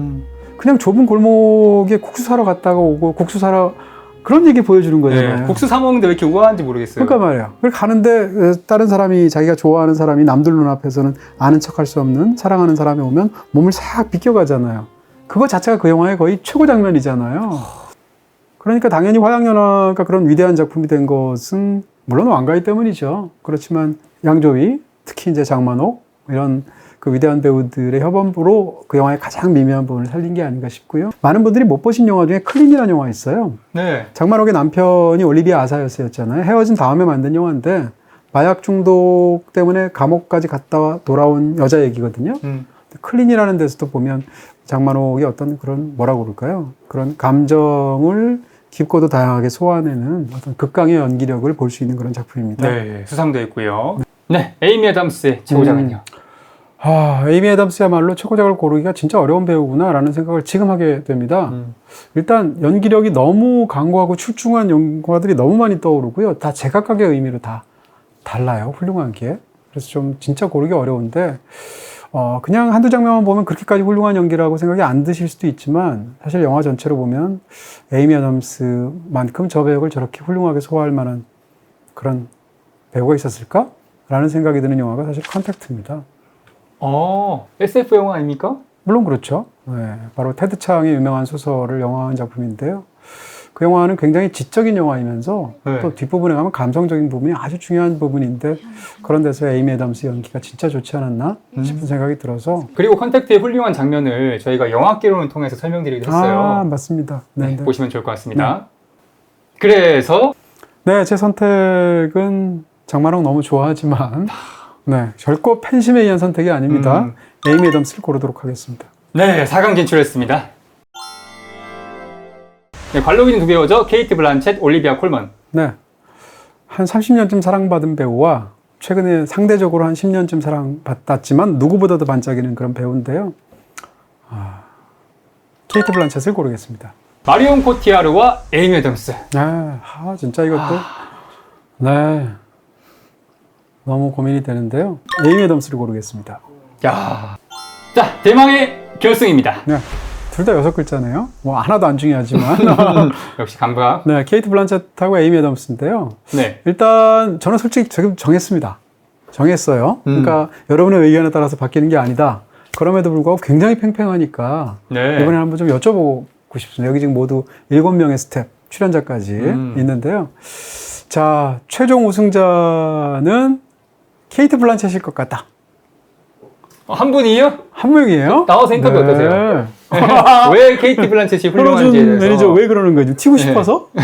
그냥 좁은 골목에 국수 사러 갔다가 오고 국수 사러 그런 얘기 보여주는 거잖아요. 네, 국수 사 먹는데 왜 이렇게 우아한지 모르겠어요. 그러니까 말이에요. 그렇게 가는데 다른 사람이 자기가 좋아하는 사람이 남들 눈앞에서는 아는 척할 수 없는 사랑하는 사람이 오면 몸을 싹 비껴가잖아요. 그거 자체가 그 영화의 거의 최고 장면이잖아요. 그러니까 당연히 화양연화가 그런 위대한 작품이 된 것은 물론 왕가이 때문이죠. 그렇지만 양조위, 특히 이제 장만옥 이런 그 위대한 배우들의 협업으로 그 영화의 가장 미묘한 부분을 살린 게 아닌가 싶고요. 많은 분들이 못 보신 영화 중에 클린이라는 영화 있어요. 네. 장만옥의 남편이 올리비아 아사여스였잖아요. 헤어진 다음에 만든 영화인데 마약 중독 때문에 감옥까지 갔다 돌아온 여자 얘기거든요. 클린이라는 데서도 보면 장만옥의 어떤 그런 뭐라고 그럴까요? 그런 감정을 깊고도 다양하게 소화내는 어떤 극강의 연기력을 볼 수 있는 그런 작품입니다. 네, 수상도 했고요. 네, 에이미 아담스의 최고작은요. 에이미 애덤스야말로 최고작을 고르기가 진짜 어려운 배우구나라는 생각을 지금 하게 됩니다. 일단 연기력이 너무 강고하고 출중한 영화들이 너무 많이 떠오르고요. 다 제각각의 의미로 다 달라요. 훌륭한 게. 그래서 좀 진짜 고르기 어려운데 그냥 한두 장면만 보면 그렇게까지 훌륭한 연기라고 생각이 안 드실 수도 있지만 사실 영화 전체로 보면 에이미 애덤스만큼 저 배역을 저렇게 훌륭하게 소화할 만한 그런 배우가 있었을까? 라는 생각이 드는 영화가 사실 컨택트입니다. SF 영화 아닙니까? 물론 그렇죠. 네, 바로 테드 창의 유명한 소설을 영화화한 작품인데요. 그 영화는 굉장히 지적인 영화이면서 네. 또 뒷부분에 가면 감성적인 부분이 아주 중요한 부분인데 그런 데서 에이미 애덤스 연기가 진짜 좋지 않았나 싶은 생각이 들어서 그리고 컨택트의 훌륭한 장면을 저희가 영화기로는 통해서 설명드리기도 했어요. 맞습니다. 네, 네. 보시면 좋을 것 같습니다. 그래서 네, 제 선택은 장만옥 너무 좋아하지만 네, 결코 팬심에 의한 선택이 아닙니다. 에이미 애덤스를 고르도록 하겠습니다. 네, 4강 진출했습니다. 네, 관록인 두 배우죠. 케이트 블란쳇, 올리비아 콜먼. 네, 한 30년쯤 사랑받은 배우와 최근에 상대적으로 한 10년쯤 사랑받았지만 누구보다도 반짝이는 그런 배우인데요. 케이트 블란쳇을 고르겠습니다. 마리온 코티아르와 에이미 애덤스. 진짜 이것도 네, 너무 고민이 되는데요. 에이미 애덤스를 고르겠습니다. 야, 자, 대망의 결승입니다. 네, 둘 다 6글자네요. 뭐 하나도 안 중요하지만 역시 감각. 네, 케이트 블란쳇하고 에이미 애덤스인데요. 네. 일단 저는 솔직히 지금 정했습니다. 정했어요. 그러니까 여러분의 의견에 따라서 바뀌는 게 아니다. 그럼에도 불구하고 굉장히 팽팽하니까 네. 이번에 한번 좀 여쭤보고 싶습니다. 여기 지금 모두 7명의 스텝 출연자까지 있는데요. 자, 최종 우승자는 케이트 블란쳇일 것 같다. 한 분이요? 한 명이에요? 나와서 인터뷰 어떠세요? 왜 케이트 블란쳇이 훌륭한지에 대해서. 매니저 왜 그러는 거지? 튀고 싶어서? 네.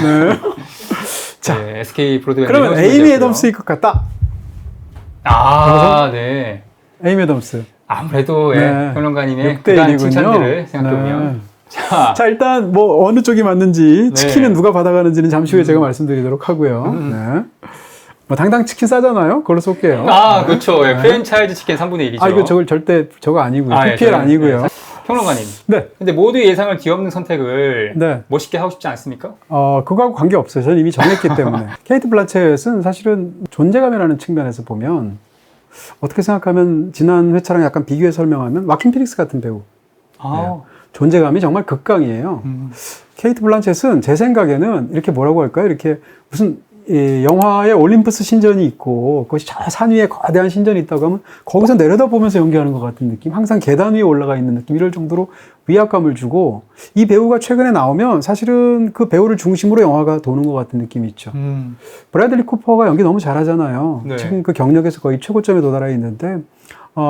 자, 네, SK 브로드밴드. 그러면 에이미 애덤스일 것 같다. 네. 에이미 애덤스. 아무래도 예, 네. 평론가님의 6대 그간 1이군요. 칭찬들을 생각해보면 자, 일단 뭐 어느 쪽이 맞는지 네. 치킨은 누가 받아가는지는 잠시 후에 제가 말씀드리도록 하고요. 네. 뭐 당당 치킨 싸잖아요. 그걸로 쏠게요. 아, 그렇죠. 예, 프랜차이즈 치킨 3분의 1이죠. 아, 이거 절대 저거 아니고요. 아, 예, PPL 저는, 아니고요. 예, 평론가님. 네. 근데 모두 예상을 뒤엎는 선택을 네. 멋있게 하고 싶지 않습니까? 그거하고 관계없어요. 저는 이미 정했기 때문에. 케이트 블란쳇은 사실은 존재감이라는 측면에서 보면 어떻게 생각하면 지난 회차랑 약간 비교해 설명하면 와킨 피닉스 같은 배우. 아, 존재감이 정말 극강이에요. 케이트 블란쳇은 제 생각에는 이렇게 뭐라고 할까요? 이렇게 무슨 영화에 올림푸스 신전이 있고 그것이 저 산 위에 거대한 신전이 있다고 하면 거기서 내려다보면서 연기하는 것 같은 느낌, 항상 계단 위에 올라가 있는 느낌, 이럴 정도로 위압감을 주고, 이 배우가 최근에 나오면 사실은 그 배우를 중심으로 영화가 도는 것 같은 느낌이 있죠. 브래들리 쿠퍼가 연기 너무 잘하잖아요. 네. 지금 그 경력에서 거의 최고점에 도달해 있는데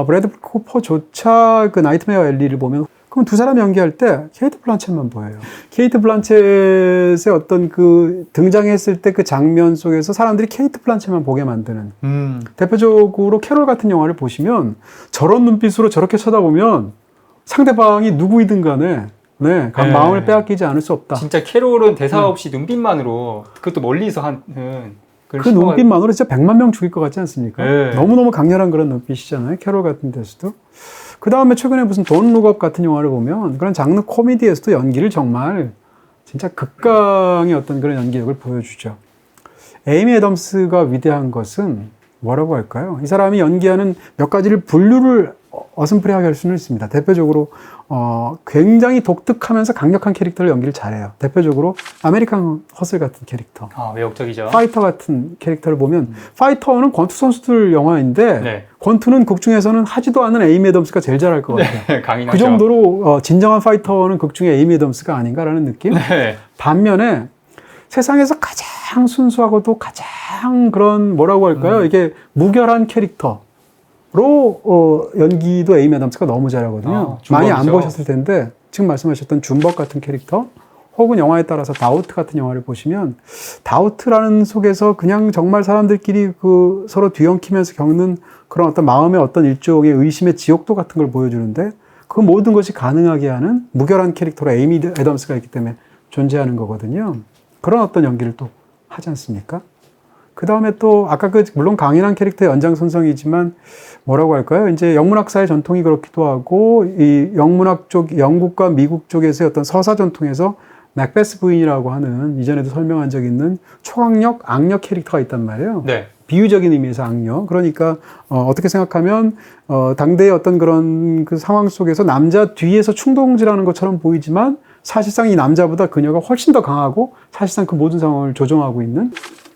브래들리 쿠퍼조차 그 나이트메어 엘리를 보면 그럼 두 사람 연기할 때 케이트 블란쳇만 보여요. 케이트 블란쳇의 어떤 그 등장했을 때 그 장면 속에서 사람들이 케이트 블란쳇만 보게 만드는, 대표적으로 캐롤 같은 영화를 보시면 저런 눈빛으로 저렇게 쳐다보면 상대방이 누구이든 간에 네, 네. 마음을 빼앗기지 않을 수 없다. 진짜 캐롤은 대사 없이 눈빛만으로, 그것도 멀리서 하는 그런 그 신호가- 눈빛만으로 진짜 100만 명 죽일 것 같지 않습니까? 네. 너무너무 강렬한 그런 눈빛이잖아요. 캐롤 같은 데서도. 그 다음에 최근에 무슨 돈 룩업 같은 영화를 보면 그런 장르 코미디에서도 연기를 정말 진짜 극강의 어떤 그런 연기력을 보여주죠. 에이미 애덤스가 위대한 것은 뭐라고 할까요? 이 사람이 연기하는 몇 가지를 분류를 어슴푸레하게 할 수는 있습니다. 대표적으로 굉장히 독특하면서 강력한 캐릭터를 연기를 잘해요. 대표적으로 아메리칸 허슬 같은 캐릭터, 아, 매혹적이죠. 파이터 같은 캐릭터를 보면, 파이터는 권투 선수들 영화인데 네. 권투는 극 중에서는 하지도 않은 에이미 애덤스가 제일 잘할 것 같아요. 강인하죠. 그 정도로 진정한 파이터는 극 중에 에이미 애덤스가 아닌가라는 느낌? 네. 반면에 세상에서 가장 순수하고도 가장 그런 뭐라고 할까요? 이게 무결한 캐릭터로 연기도 에이미 애덤스가 너무 잘하거든요. 아, 많이 안 준벅이죠. 보셨을 텐데 지금 말씀하셨던 준벅 같은 캐릭터, 혹은 영화에 따라서 다우트 같은 영화를 보시면 다우트라는 속에서 그냥 정말 사람들끼리 그 서로 뒤엉키면서 겪는 그런 어떤 마음의 어떤 일종의 의심의 지옥도 같은 걸 보여주는데, 그 모든 것이 가능하게 하는 무결한 캐릭터로 에이미 애덤스가 있기 때문에 존재하는 거거든요. 그런 어떤 연기를 또 하지 않습니까? 그 다음에 또 아까 물론 강인한 캐릭터의 연장선상이지만 뭐라고 할까요? 이제 영문학사의 전통이 그렇기도 하고, 이 영문학 쪽, 영국과 미국 쪽에서의 어떤 서사 전통에서 맥베스 부인이라고 하는, 이전에도 설명한 적 있는 초강력 악력 캐릭터가 있단 말이에요. 네. 비유적인 의미에서 악력. 그러니까 어떻게 생각하면 당대의 어떤 그런 그 상황 속에서 남자 뒤에서 충동질하는 것처럼 보이지만 사실상 이 남자보다 그녀가 훨씬 더 강하고 사실상 그 모든 상황을 조종하고 있는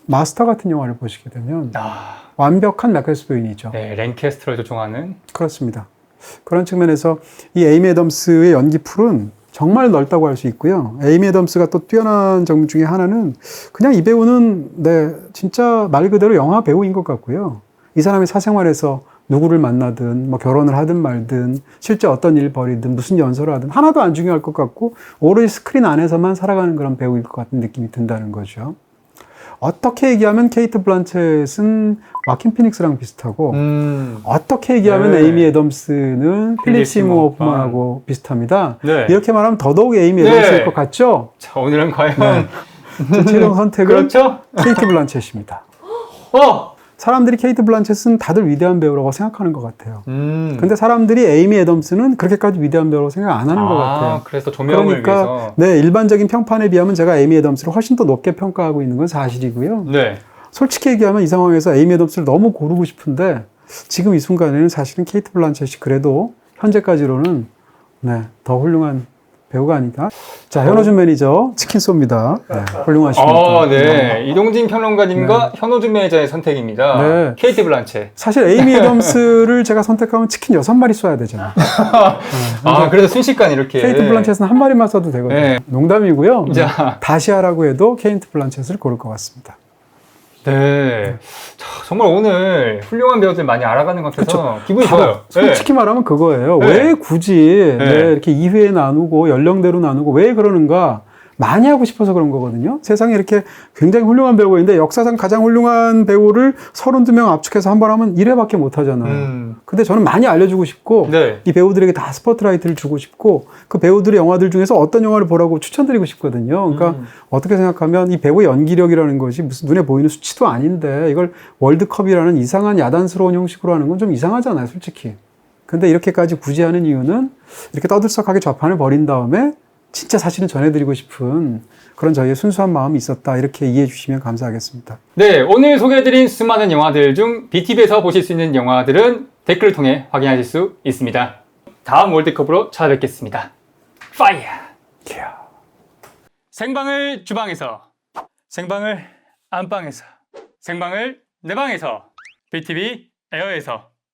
마스터 같은 영화를 보시게 되면 아, 완벽한 맥베스 부인이죠. 네, 랭캐스터를 조종하는. 그렇습니다. 그런 측면에서 이 에이미 애덤스의 연기 풀은 정말 넓다고 할 수 있고요. 에이미 애덤스가 또 뛰어난 점 중에 하나는 그냥 이 배우는 진짜 말 그대로 영화 배우인 것 같고요. 이 사람이 사생활에서 누구를 만나든 뭐 결혼을 하든 말든 실제 어떤 일을 벌이든 무슨 연설을 하든 하나도 안 중요할 것 같고 오로지 스크린 안에서만 살아가는 그런 배우일 것 같은 느낌이 든다는 거죠. 어떻게 얘기하면 케이트 블란쳇은 와킨 피닉스랑 비슷하고 어떻게 얘기하면 네. 에이미 애덤스는 필립 필립 시모 시모 호프만하고 비슷합니다. 네. 이렇게 말하면 더더욱 에이미 네. 애덤스일 것 같죠? 자, 오늘은 과연. 제 최종 선택은 그렇죠? 케이트 블란쳇입니다. 어! 사람들이 케이트 블란쳇은 다들 위대한 배우라고 생각하는 것 같아요. 근데 근데 사람들이 에이미 애덤스는 그렇게까지 위대한 배우라고 생각 안 하는 것 같아요. 그래서 조명을 그러니까 위해서. 네, 일반적인 평판에 비하면 제가 에이미 애덤스를 훨씬 더 높게 평가하고 있는 건 사실이고요. 네. 솔직히 얘기하면 이 상황에서 에이미 애덤스를 너무 고르고 싶은데 지금 이 순간에는 사실은 케이트 블란쳇이 그래도 현재까지로는 더 훌륭한 배우가 아닌가. 자, 현호준 매니저 치킨 쏩니다. 네, 훌륭하십니다. 네. 이동진 평론가님과 현호준 매니저의 선택입니다. 네. 케이트 블란쳇. 사실 에이미 애덤스를 제가 선택하면 치킨 6마리 쏴야 되잖아요. 그래서 순식간에 이렇게. 케이트 블란쳇은 한 마리만 쏴도 되거든요. 네. 농담이고요. 자. 다시 하라고 해도 케이트 블란쳇을 고를 것 같습니다. 네. 자, 정말 오늘 훌륭한 배우들 많이 알아가는 것 같아서 기분이 좋아요. 솔직히 말하면 그거예요. 네. 왜 굳이 이렇게 2회 나누고 연령대로 나누고 왜 그러는가? 많이 하고 싶어서 그런 거거든요. 세상에 이렇게 굉장히 훌륭한 배우가 있는데 역사상 가장 훌륭한 배우를 32명 압축해서 한 번 하면 1회밖에 못 하잖아요. 근데 저는 많이 알려주고 싶고 네. 이 배우들에게 다 스포트라이트를 주고 싶고 그 배우들의 영화들 중에서 어떤 영화를 보라고 추천드리고 싶거든요. 그러니까 어떻게 생각하면 이 배우의 연기력이라는 것이 무슨 눈에 보이는 수치도 아닌데 이걸 월드컵이라는 이상한 야단스러운 형식으로 하는 건 좀 이상하잖아요, 솔직히. 근데 이렇게까지 굳이 하는 이유는 이렇게 떠들썩하게 좌판을 벌인 다음에 진짜 사실은 전해드리고 싶은 그런 저희의 순수한 마음이 있었다. 이렇게 이해해 주시면 감사하겠습니다. 네, 오늘 소개해드린 수많은 영화들 중 BTV에서 보실 수 있는 영화들은 댓글을 통해 확인하실 수 있습니다. 다음 월드컵으로 찾아뵙겠습니다. 파이어! 생방을 주방에서, 생방을 안방에서, 생방을 내 방에서, BTV 에어에서